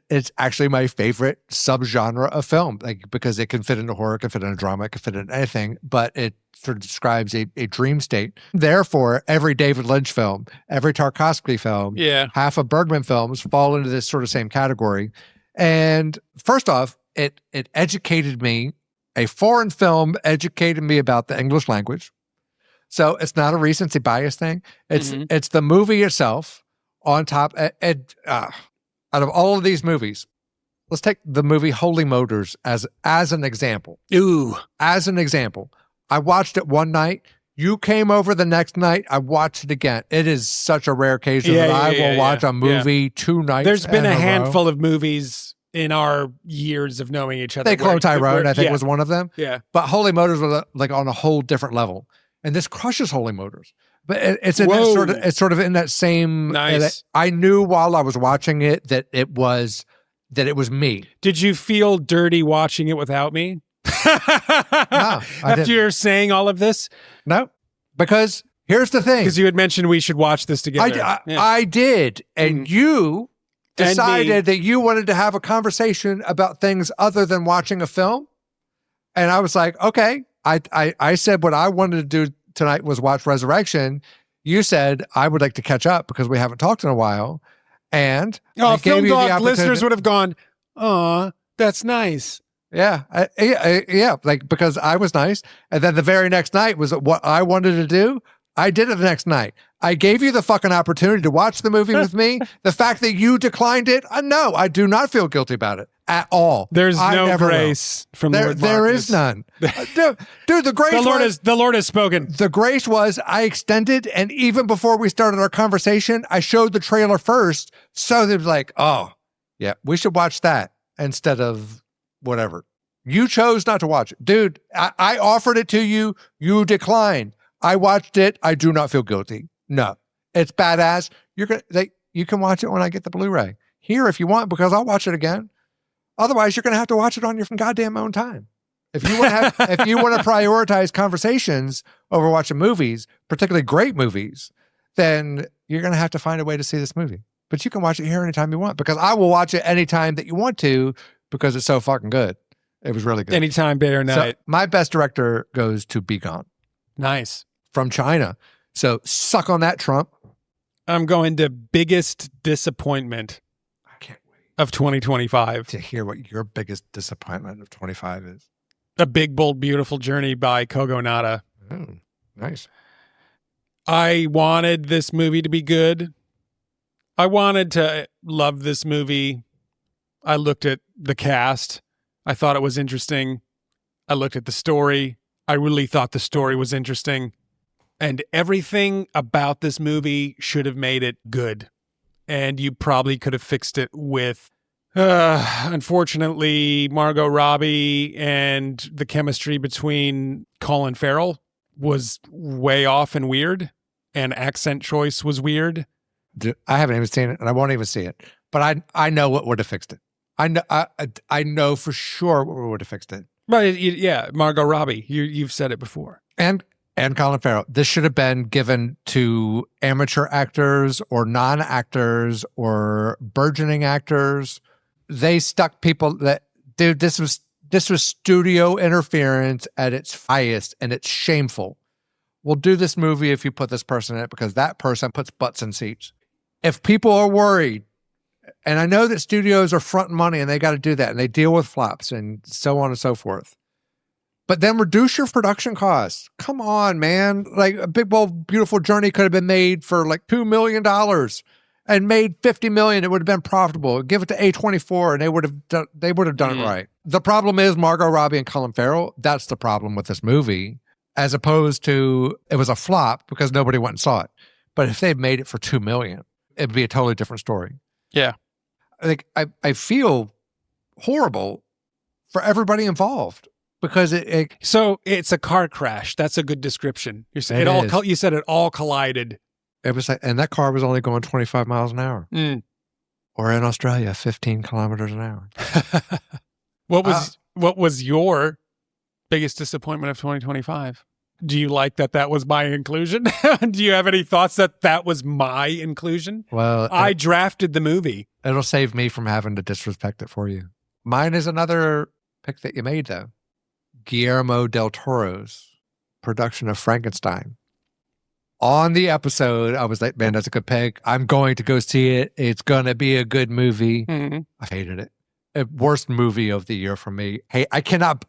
it's actually my favorite subgenre of film, like because it can fit into horror, it can fit into drama, it can fit into anything, but it sort of describes a dream state. Therefore, every David Lynch film, every Tarkovsky film, half of Bergman films fall into this sort of same category. And first off, it educated me. A foreign film educated me about the English language. So it's not a recency bias thing. It's the movie itself. On top, out of all of these movies, let's take the movie Holy Motors as an example. Ooh. As an example. I watched it one night. You came over the next night. I watched it again. It is such a rare occasion that I will watch a movie 2 nights. There's been a handful of movies in our years of knowing each other. They Clone Tyrone, I think, was one of them. Yeah. But Holy Motors was like on a whole different level. And this crushes Holy Motors. But it's in that sort of in that same. Nice. I knew while I was watching it that it was me. Did you feel dirty watching it without me? No, after you're saying all of this, no, because here's the thing. Because you had mentioned we should watch this together. I did, and you decided that you wanted to have a conversation about things other than watching a film, and I was like, okay. I said what I wanted to do tonight was watch Resurrection. You said I would like to catch up because we haven't talked in a while. And Film Dog listeners would have gone, "Aw, that's nice." Yeah, yeah, like because I was nice. And then the very next night was what I wanted to do. I did it the next night. I gave you the fucking opportunity to watch the movie with me. The fact that you declined it, no, I do not feel guilty about it at all. There's no grace from Lord Marcus. There is none. Dude, the grace the Lord has spoken. The grace was I extended, and even before we started our conversation, I showed the trailer first. So they was like, oh, yeah, we should watch that instead of whatever. You chose not to watch it. Dude, I offered it to you. You declined. I watched it. I do not feel guilty. No, it's badass. You can watch it when I get the Blu-ray here if you want, because I'll watch it again. Otherwise, you're going to have to watch it on your goddamn own time. If you want to if you want to prioritize conversations over watching movies, particularly great movies, then you're going to have to find a way to see this movie. But you can watch it here anytime you want, because I will watch it anytime that you want to, because it's so fucking good. It was really good. Anytime, day or night. So my best director goes to Be Gone. Nice. From China. So suck on that, Trump. I'm going to biggest disappointment I can't wait of 2025. to hear what your biggest disappointment of 25 is. A Big, Bold, Beautiful Journey by Kogo Nada. Oh, nice. I wanted this movie to be good. I wanted to love this movie. I looked at the cast. I thought it was interesting. I looked at the story. I really thought the story was interesting. And everything about this movie should have made it good. And you probably could have fixed it with, unfortunately, Margot Robbie, and the chemistry between Colin Farrell was way off and weird. And accent choice was weird. I haven't even seen it, and I won't even see it. But I know what would have fixed it. I know for sure what would have fixed it. Right? Yeah, Margot Robbie. You've said it before. And Colin Farrell. This should have been given to amateur actors or non-actors or burgeoning actors. They stuck people that, dude, this was studio interference at its highest, and it's shameful. We'll do this movie if you put this person in it because that person puts butts in seats. If people are worried, and I know that studios are fronting money and they got to do that and they deal with flops and so on and so forth. But then reduce your production costs. Come on, man. Like a Big Bold Beautiful Journey could have been made for like $2 million and made $50 million. It would have been profitable. Give it to A24 and they would have done it right. The problem is Margot Robbie and Colin Farrell. That's the problem with this movie, as opposed to it was a flop because nobody went and saw it. But if they made it for $2 million, it'd be a totally different story. Yeah. I feel horrible for everybody involved because So it's a car crash. That's a good description. You're saying you said it all collided. It was like, and that car was only going 25 miles an hour. Or in Australia, 15 kilometers an hour. What was your biggest disappointment of 2025? Do you like that was my inclusion? Do you have any thoughts that was my inclusion? Well, I drafted the movie. It'll save me from having to disrespect it for you. Mine is another pick that you made, though. Guillermo del Toro's production of Frankenstein. On the episode, I was like, man, that's a good pick. I'm going to go see it. It's going to be a good movie. Mm-hmm. I hated it. Worst movie of the year for me. Hey, I cannot,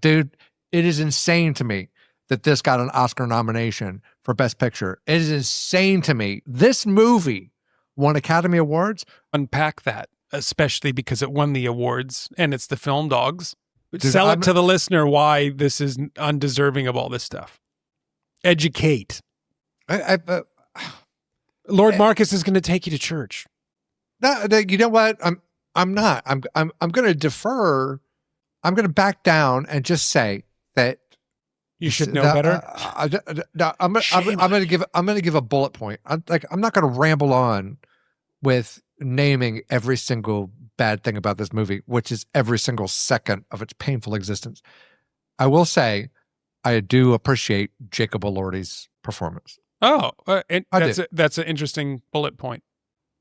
dude, it is insane to me that this got an Oscar nomination for Best Picture. It is insane to me. This movie won Academy Awards. Unpack that, especially because it won the awards and it's the Film Dogs. Sell it to the listener why this is undeserving of all this stuff. Educate. Lord Marcus is going to take you to church. No, you know what? I'm not. I'm going to defer. I'm going to back down and just say that you should know better. I'm going to give a bullet point. I'm not going to ramble on with naming every single bad thing about this movie, which is every single second of its painful existence. I will say I do appreciate Jacob Elordi's performance. Oh, that's an interesting bullet point.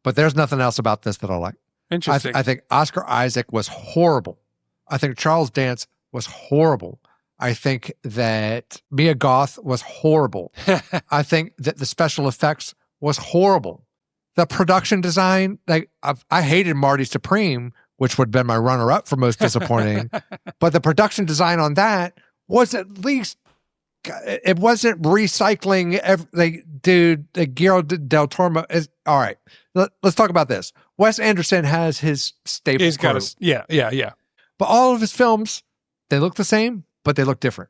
But there's nothing else about this that I like. Interesting. I think Oscar Isaac was horrible. I think Charles Dance was horrible. I think that Mia Goth was horrible. I think that the special effects was horrible. The production design, I hated Marty Supreme, which would have been my runner-up for most disappointing. But the production design on that was at least, it wasn't recycling. Guillermo del Toro is, all right, let's talk about this. Wes Anderson has his stable He's crew. got yeah. But all of his films, they look the same, but they look different.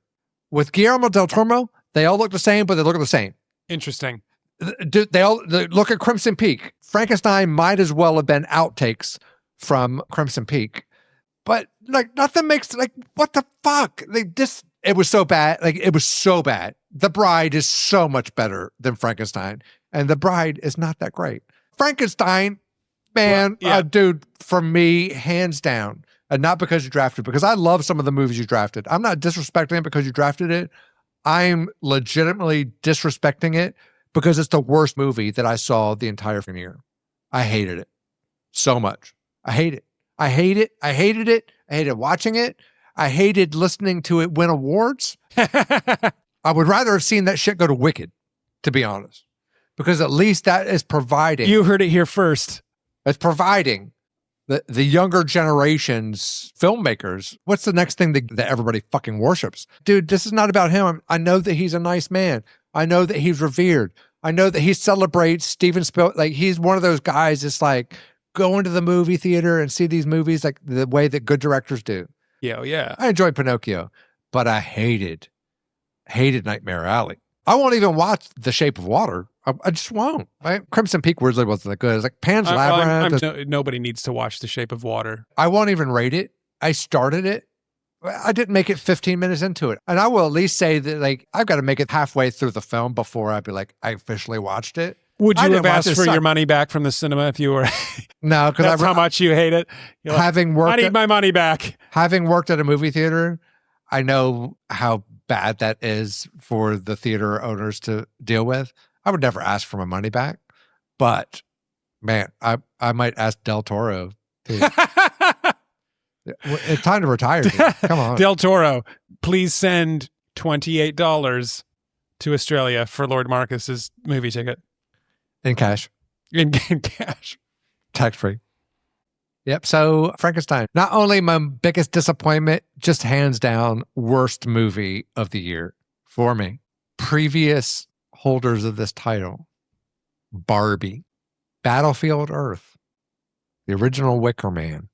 With Guillermo del Toro, they all look the same, but they look the same. Interesting. They look at Crimson Peak. Frankenstein might as well have been outtakes from Crimson Peak, but nothing makes what the fuck? It was so bad. It was so bad. The Bride is so much better than Frankenstein, and The Bride is not that great. Frankenstein, man, dude, for me, hands down, and not because you drafted, because I love some of the movies you drafted. I'm not disrespecting it because you drafted it. I'm legitimately disrespecting it because it's the worst movie that I saw the entire year. I hated it so much. I hate it. I hated it. I hated watching it. I hated listening to it win awards. I would rather have seen that shit go to Wicked, to be honest, because at least that is providing. You heard it here first. It's providing the younger generation's filmmakers. What's the next thing that everybody fucking worships? Dude, this is not about him. I know that he's a nice man. I know that he's revered. I know that he celebrates Steven Spielberg. He's one of those guys that's going to the movie theater and see these movies the way that good directors do. Yeah. I enjoyed Pinocchio, but I hated Nightmare Alley. I won't even watch The Shape of Water. I just won't. Right? Crimson Peak really wasn't that good. It's like Pan's Labyrinth. Nobody needs to watch The Shape of Water. I won't even rate it. I started it. I didn't make it 15 minutes into it. And I will at least say that I've got to make it halfway through the film before I'd be I officially watched it. Would I you didn't have want asked to for suck. your money back from the cinema if you were? No, because That's how much you hate it. You're like, having I worked need my money back. having worked at a movie theater, I know how bad that is for the theater owners to deal with. I would never ask for my money back, but man, I might ask Del Toro. It's time to retire, dude. Come on. Del Toro, please send $28 to Australia for Lord Marcus's movie ticket In cash. in cash. Tax free. Yep. So Frankenstein, not only my biggest disappointment, just hands down worst movie of the year for me. Previous holders of this title: Barbie, Battlefield Earth, the original Wicker Man.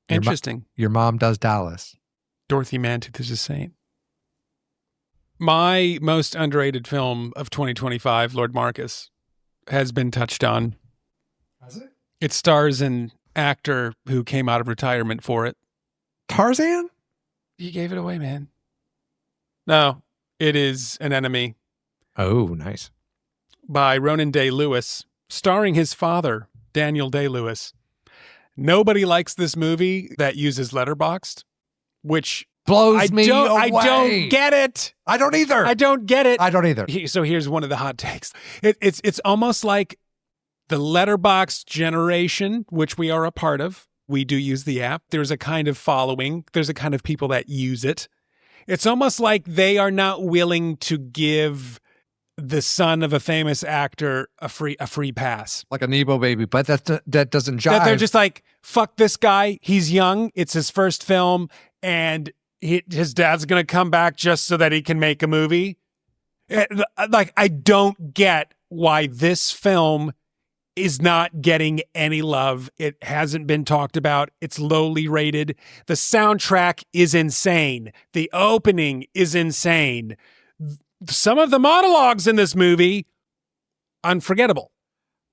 Interesting. Your Mom Does Dallas. Dorothy Mantooth is a saint. My most underrated film of 2025, Lord Marcus, has been touched on. Has it? It stars an actor who came out of retirement for it. Tarzan? You gave it away, man. No, it is An Enemy Oh, nice. by Ronan Day-Lewis, starring his father, Daniel Day-Lewis. Nobody likes this movie that uses Letterboxd, which Blows I me don't, away. I don't get it. I don't either. I don't get it. I don't either. So here's one of the hot takes. It's almost like the Letterboxd generation, which we are a part of. We do use the app. There's a kind of following. There's a kind of people that use it. It's almost like they are not willing to give the son of a famous actor a free pass. Like a Nebo baby, but that doesn't jive. That they're just like, fuck this guy. He's young. It's his first film, and his dad's going to come back just so that he can make a movie. Like, I don't get why this film is not getting any love. It hasn't been talked about. It's lowly rated. The soundtrack is insane. The opening is insane. Some of the monologues in this movie, unforgettable.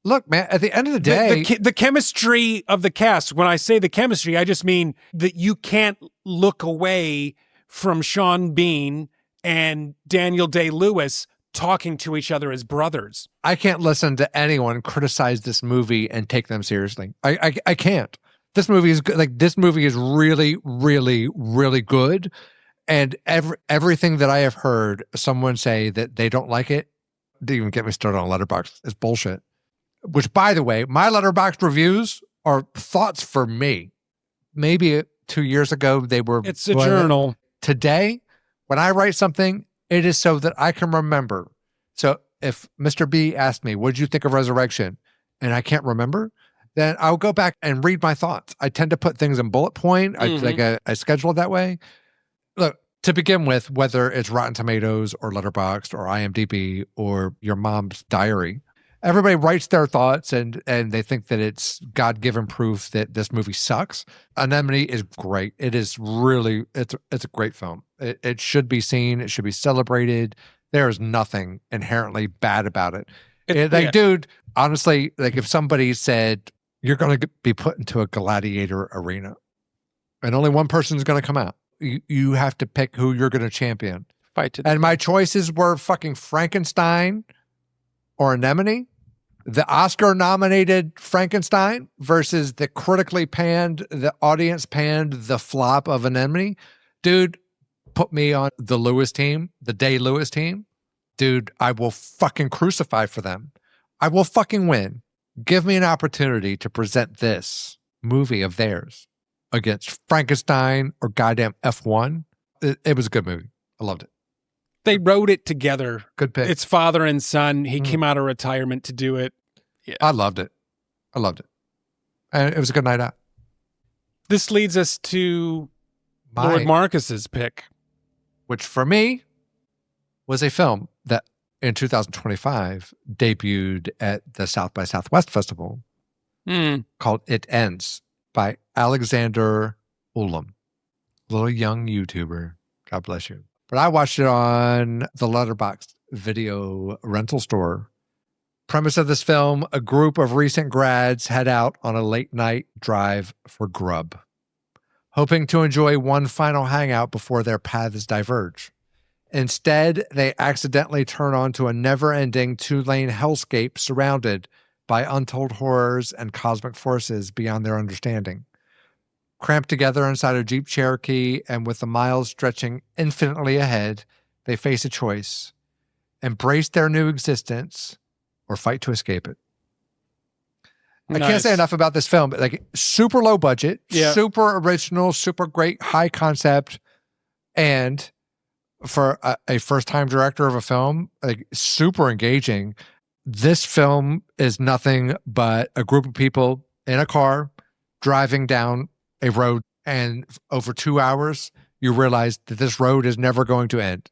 Look, man, at the end of the day, The chemistry of the cast, when I say the chemistry, I just mean that you can't look away from Sean Bean and Daniel Day-Lewis talking to each other as brothers. I can't listen to anyone criticize this movie and take them seriously. I can't. This movie is good. Like, this movie is really, really, really good. And everything that I have heard someone say that they don't like it, didn't even get me started on Letterboxd. It's bullshit. Which, by the way, my Letterboxd reviews are thoughts for me. Maybe 2 years ago they were. It's a journal. Today, when I write something, it is so that I can remember. So if Mr. B asked me, what did you think of Resurrection? And I can't remember, then I'll go back and read my thoughts. I tend to put things in bullet point. I schedule it that way. Look, to begin with, whether it's Rotten Tomatoes or Letterboxd or IMDb or your mom's diary, everybody writes their thoughts and they think that it's God-given proof that this movie sucks. Anemone is great. It is really, it's a great film. It should be seen. It should be celebrated. There is nothing inherently bad about it. Dude, honestly, like if somebody said, you're going to be put into a gladiator arena and only one person is going to come out, you have to pick who you're going to champion. And my choices were fucking Frankenstein or Anemone, the Oscar-nominated Frankenstein versus the critically panned, the audience panned, the flop of Anemone. Dude, put me on the Lewis team, the Day-Lewis team. Dude, I will fucking crucify for them. I will fucking win. Give me an opportunity to present this movie of theirs against Frankenstein or goddamn F1. It was a good movie. I loved it. They wrote it together. Good pick. It's father and son. He came out of retirement to do it. Yeah. I loved it. And it was a good night out. This leads us to Lord Marcus's pick. Which for me was a film that in 2025 debuted at the South by Southwest Festival called It Ends by Alexander Ulam. Little young YouTuber. God bless you. But I watched it on the Letterboxd video rental store. Premise of this film, a group of recent grads head out on a late night drive for grub, hoping to enjoy one final hangout before their paths diverge. Instead, they accidentally turn onto a never-ending two-lane hellscape surrounded by untold horrors and cosmic forces beyond their understanding. Cramped together inside a Jeep Cherokee and with the miles stretching infinitely ahead, they face a choice: embrace their new existence or fight to escape it. Nice. I can't say enough about this film. Like, super low budget, super original, super great, high concept, and for a first-time director of a film, like, super engaging. This film is nothing but a group of people in a car driving down a road, and over 2 hours, you realize that this road is never going to end.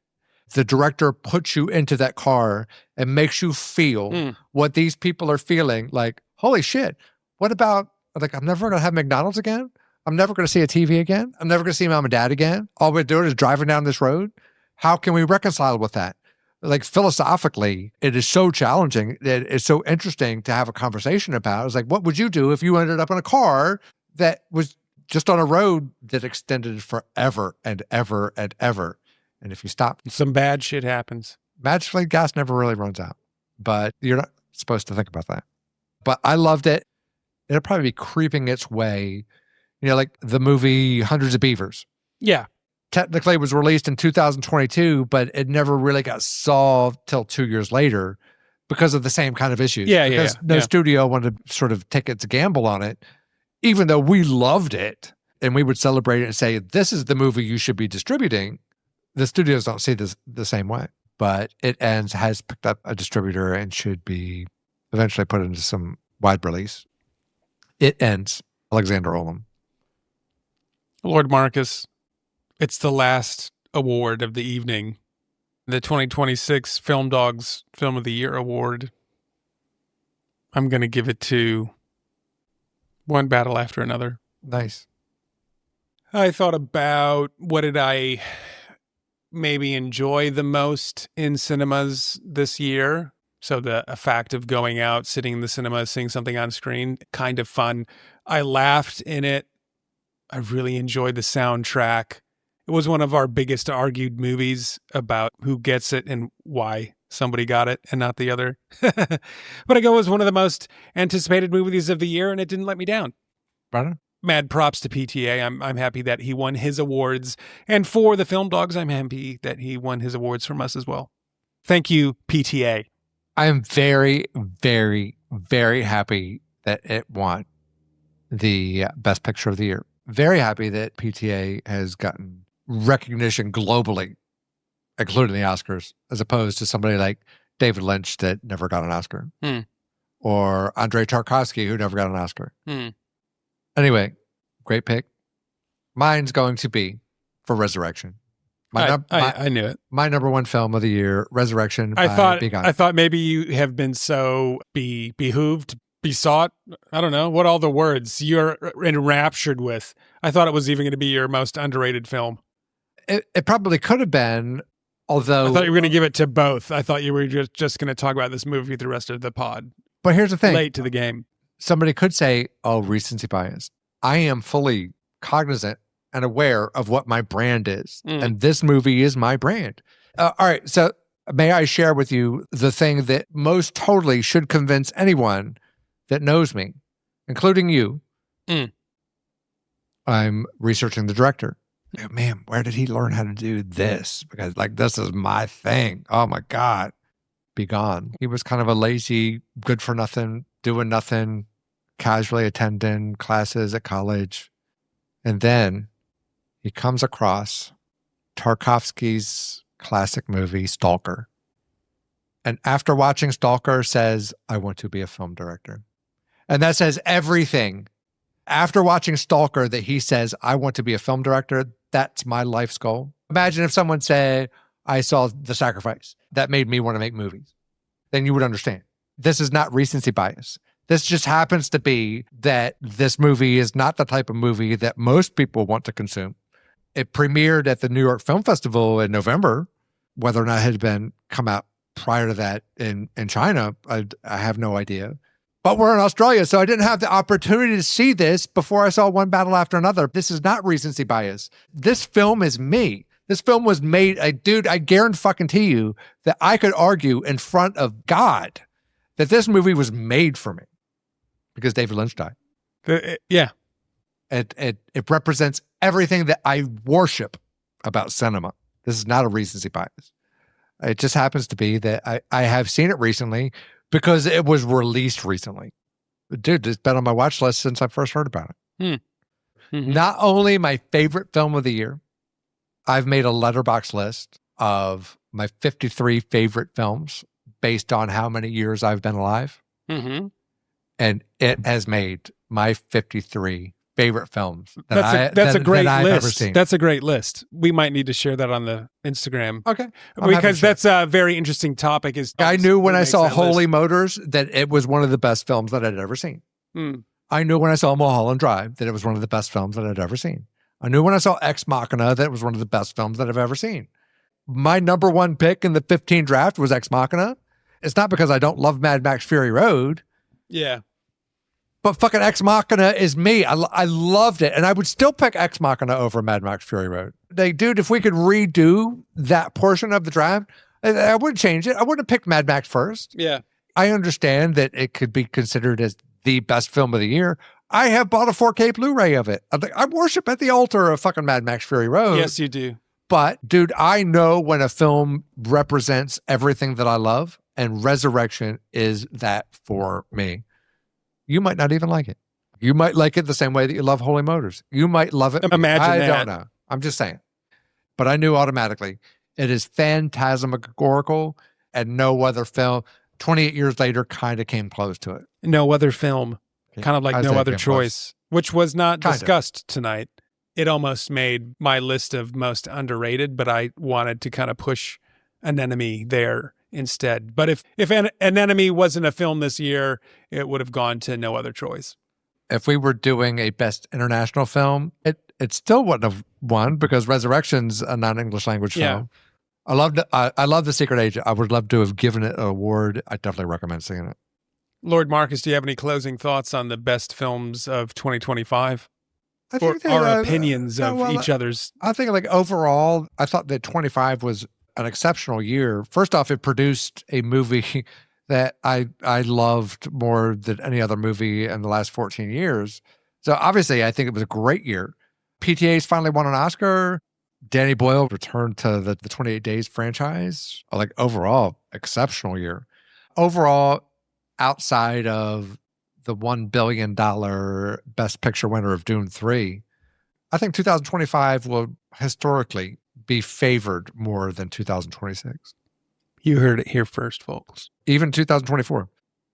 The director puts you into that car and makes you feel what these people are feeling. Like, holy shit, what about, like, I'm never going to have McDonald's again? I'm never going to see a TV again? I'm never going to see mom and dad again? All we're doing is driving down this road? How can we reconcile with that? Like, philosophically, it is so challenging. It's so interesting to have a conversation about. It's like, what would you do if you ended up in a car that was just on a road that extended forever and ever and ever? And if you stop, some bad shit happens. Magically, gas never really runs out, but you're not supposed to think about that. But I loved it. It'll probably be creeping its way, like the movie Hundreds of Beavers. Yeah. Technically, it was released in 2022, but it never really got solved till 2 years later because of the same kind of issues. Because no studio wanted to sort of take its gamble on it, even though we loved it and we would celebrate it and say, this is the movie you should be distributing. The studios don't see this the same way, but it has picked up a distributor and should be eventually put into some wide release. It ends. Alexander Olam. Lord Marcus, it's the last award of the evening. The 2026 Film Dogs Film of the Year Award. I'm going to give it to One Battle After Another. Nice. I thought about what did I maybe enjoy the most in cinemas this year. So the fact of going out, sitting in the cinema, seeing something on screen, kind of fun. I laughed in it. I really enjoyed the soundtrack. It was one of our biggest argued movies about who gets it and why somebody got it and not the other. But I go, it was one of the most anticipated movies of the year, and it didn't let me down. Brandon? Mad props to PTA. I'm happy that he won his awards. And for the Film Dogs, I'm happy that he won his awards from us as well. Thank you, PTA. I am very, very, very happy that it won the Best Picture of the Year. Very happy that PTA has gotten recognition globally, including the Oscars, as opposed to somebody like David Lynch that never got an Oscar. Or Andrei Tarkovsky, who never got an Oscar. Anyway, great pick. Mine's going to be for Resurrection. I knew it. My number one film of the year, Resurrection. I thought maybe you have been so behooved, besought. I don't know what all the words you're enraptured with. I thought it was even going to be your most underrated film. It probably could have been, although I thought you were going to give it to both. I thought you were just going to talk about this movie the rest of the pod. But here's the thing: late to the game. Somebody could say, "Oh, recency bias." I am fully cognizant and aware of what my brand is. And this movie is my brand. All right. So may I share with you the thing that most totally should convince anyone that knows me, including you. I'm researching the director. Man, where did he learn how to do this? Because this is my thing. Oh my God. Be gone. He was kind of a lazy, good for nothing, doing nothing, casually attending classes at college. And then he comes across Tarkovsky's classic movie, Stalker. And after watching Stalker says, I want to be a film director. And that says everything. After watching Stalker that he says, I want to be a film director, that's my life's goal. Imagine if someone said, I saw The Sacrifice. That made me want to make movies. Then you would understand. This is not recency bias. This just happens to be that this movie is not the type of movie that most people want to consume. It premiered at the New York Film Festival in November. Whether or not it had come out prior to that in China, I have no idea. But we're in Australia, so I didn't have the opportunity to see this before I saw One Battle After Another. This is not recency bias. This film is me. This film was made, dude, I guarantee you that I could argue in front of God that this movie was made for me because David Lynch died. Yeah. It represents everything that I worship about cinema. This is not a recency bias. It just happens to be that I have seen it recently because it was released recently. Dude, it's been on my watch list since I first heard about it. Mm-hmm. Not only my favorite film of the year, I've made a letterbox list of my 53 favorite films based on how many years I've been alive. Mm-hmm. And it has made my 53 favorite films that's a great I've list. ever seen. That's a great list. We might need to share that on the Instagram. Okay. Because that's a very interesting topic. I knew when I saw Holy Motors that it was one of the best films that I'd ever seen. I knew when I saw Mulholland Drive that it was one of the best films that I'd ever seen. I knew when I saw Ex Machina that it was one of the best films that I've ever seen. My number one pick in the 15 draft was Ex Machina. It's not because I don't love Mad Max Fury Road. Yeah. But fucking Ex Machina is me. I loved it. And I would still pick Ex Machina over Mad Max Fury Road. Like, dude, if we could redo that portion of the draft, I wouldn't change it. I wouldn't have picked Mad Max first. Yeah. I understand that it could be considered as the best film of the year. I have bought a 4K Blu-ray of it. I worship at the altar of fucking Mad Max Fury Road. Yes, you do. But, dude, I know when a film represents everything that I love, and Resurrection is that for me. You might not even like it. You might like it the same way that you love Holy Motors. You might love it. Imagine I don't know. I'm just saying. But I knew automatically it is phantasmagorical, and no other film 28 years later kind of came close to it. No other film. Kind of like No Other Choice, which was not discussed tonight. It almost made my list of most underrated, but I wanted to kind of push An Enemy there instead. But if An Enemy wasn't a film this year, it would have gone to No Other Choice. If we were doing a best international film, it still wouldn't have won because Resurrection's a non-English language film. I love The Secret Agent. I would love to have given it an award. I definitely recommend seeing it. Lord Marcus, do you have any closing thoughts on the best films of 2025? I think or our opinions of each other's? I think like overall, I thought that 25 was an exceptional year. First off, it produced a movie that I loved more than any other movie in the last 14 years. So obviously, I think it was a great year. PTA's finally won an Oscar. Danny Boyle returned to the 28 Days franchise. Like overall, exceptional year. Overall, outside of the $1 billion Best Picture winner of Dune 3, I think 2025 will historically be favored more than 2026. You heard it here first, folks. Even 2024.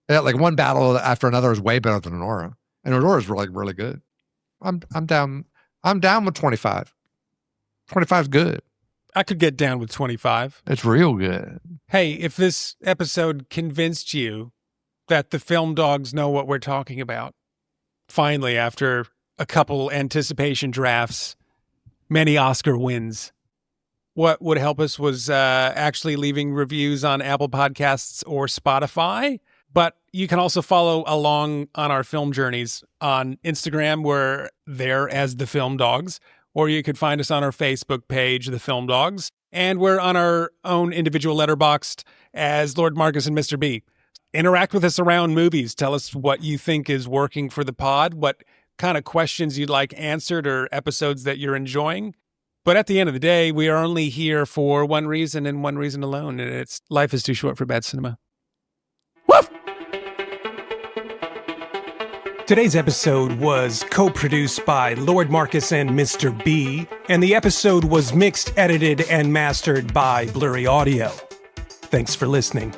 Yeah, like one battle after another is way better than Aurora. And Aurora is really, really good. I'm down with 25. 25 is good. I could get down with 25. It's real good. Hey, if this episode convinced you that the film dogs know what we're talking about, finally, after a couple anticipation drafts, many Oscar wins, what would help us was actually leaving reviews on Apple Podcasts or Spotify. But you can also follow along on our film journeys on Instagram. We're there as The Film Dogs. Or you could find us on our Facebook page, The Film Dogs. And we're on our own individual letterboxd as Lord Marcus and Mr. B. Interact with us around movies. Tell us what you think is working for the pod, what kind of questions you'd like answered or episodes that you're enjoying. But at the end of the day, we are only here for one reason and one reason alone, and it's life is too short for bad cinema. Woof! Today's episode was co-produced by Lord Marcus and Mr. B, and the episode was mixed, edited, and mastered by Blurry Audio. Thanks for listening.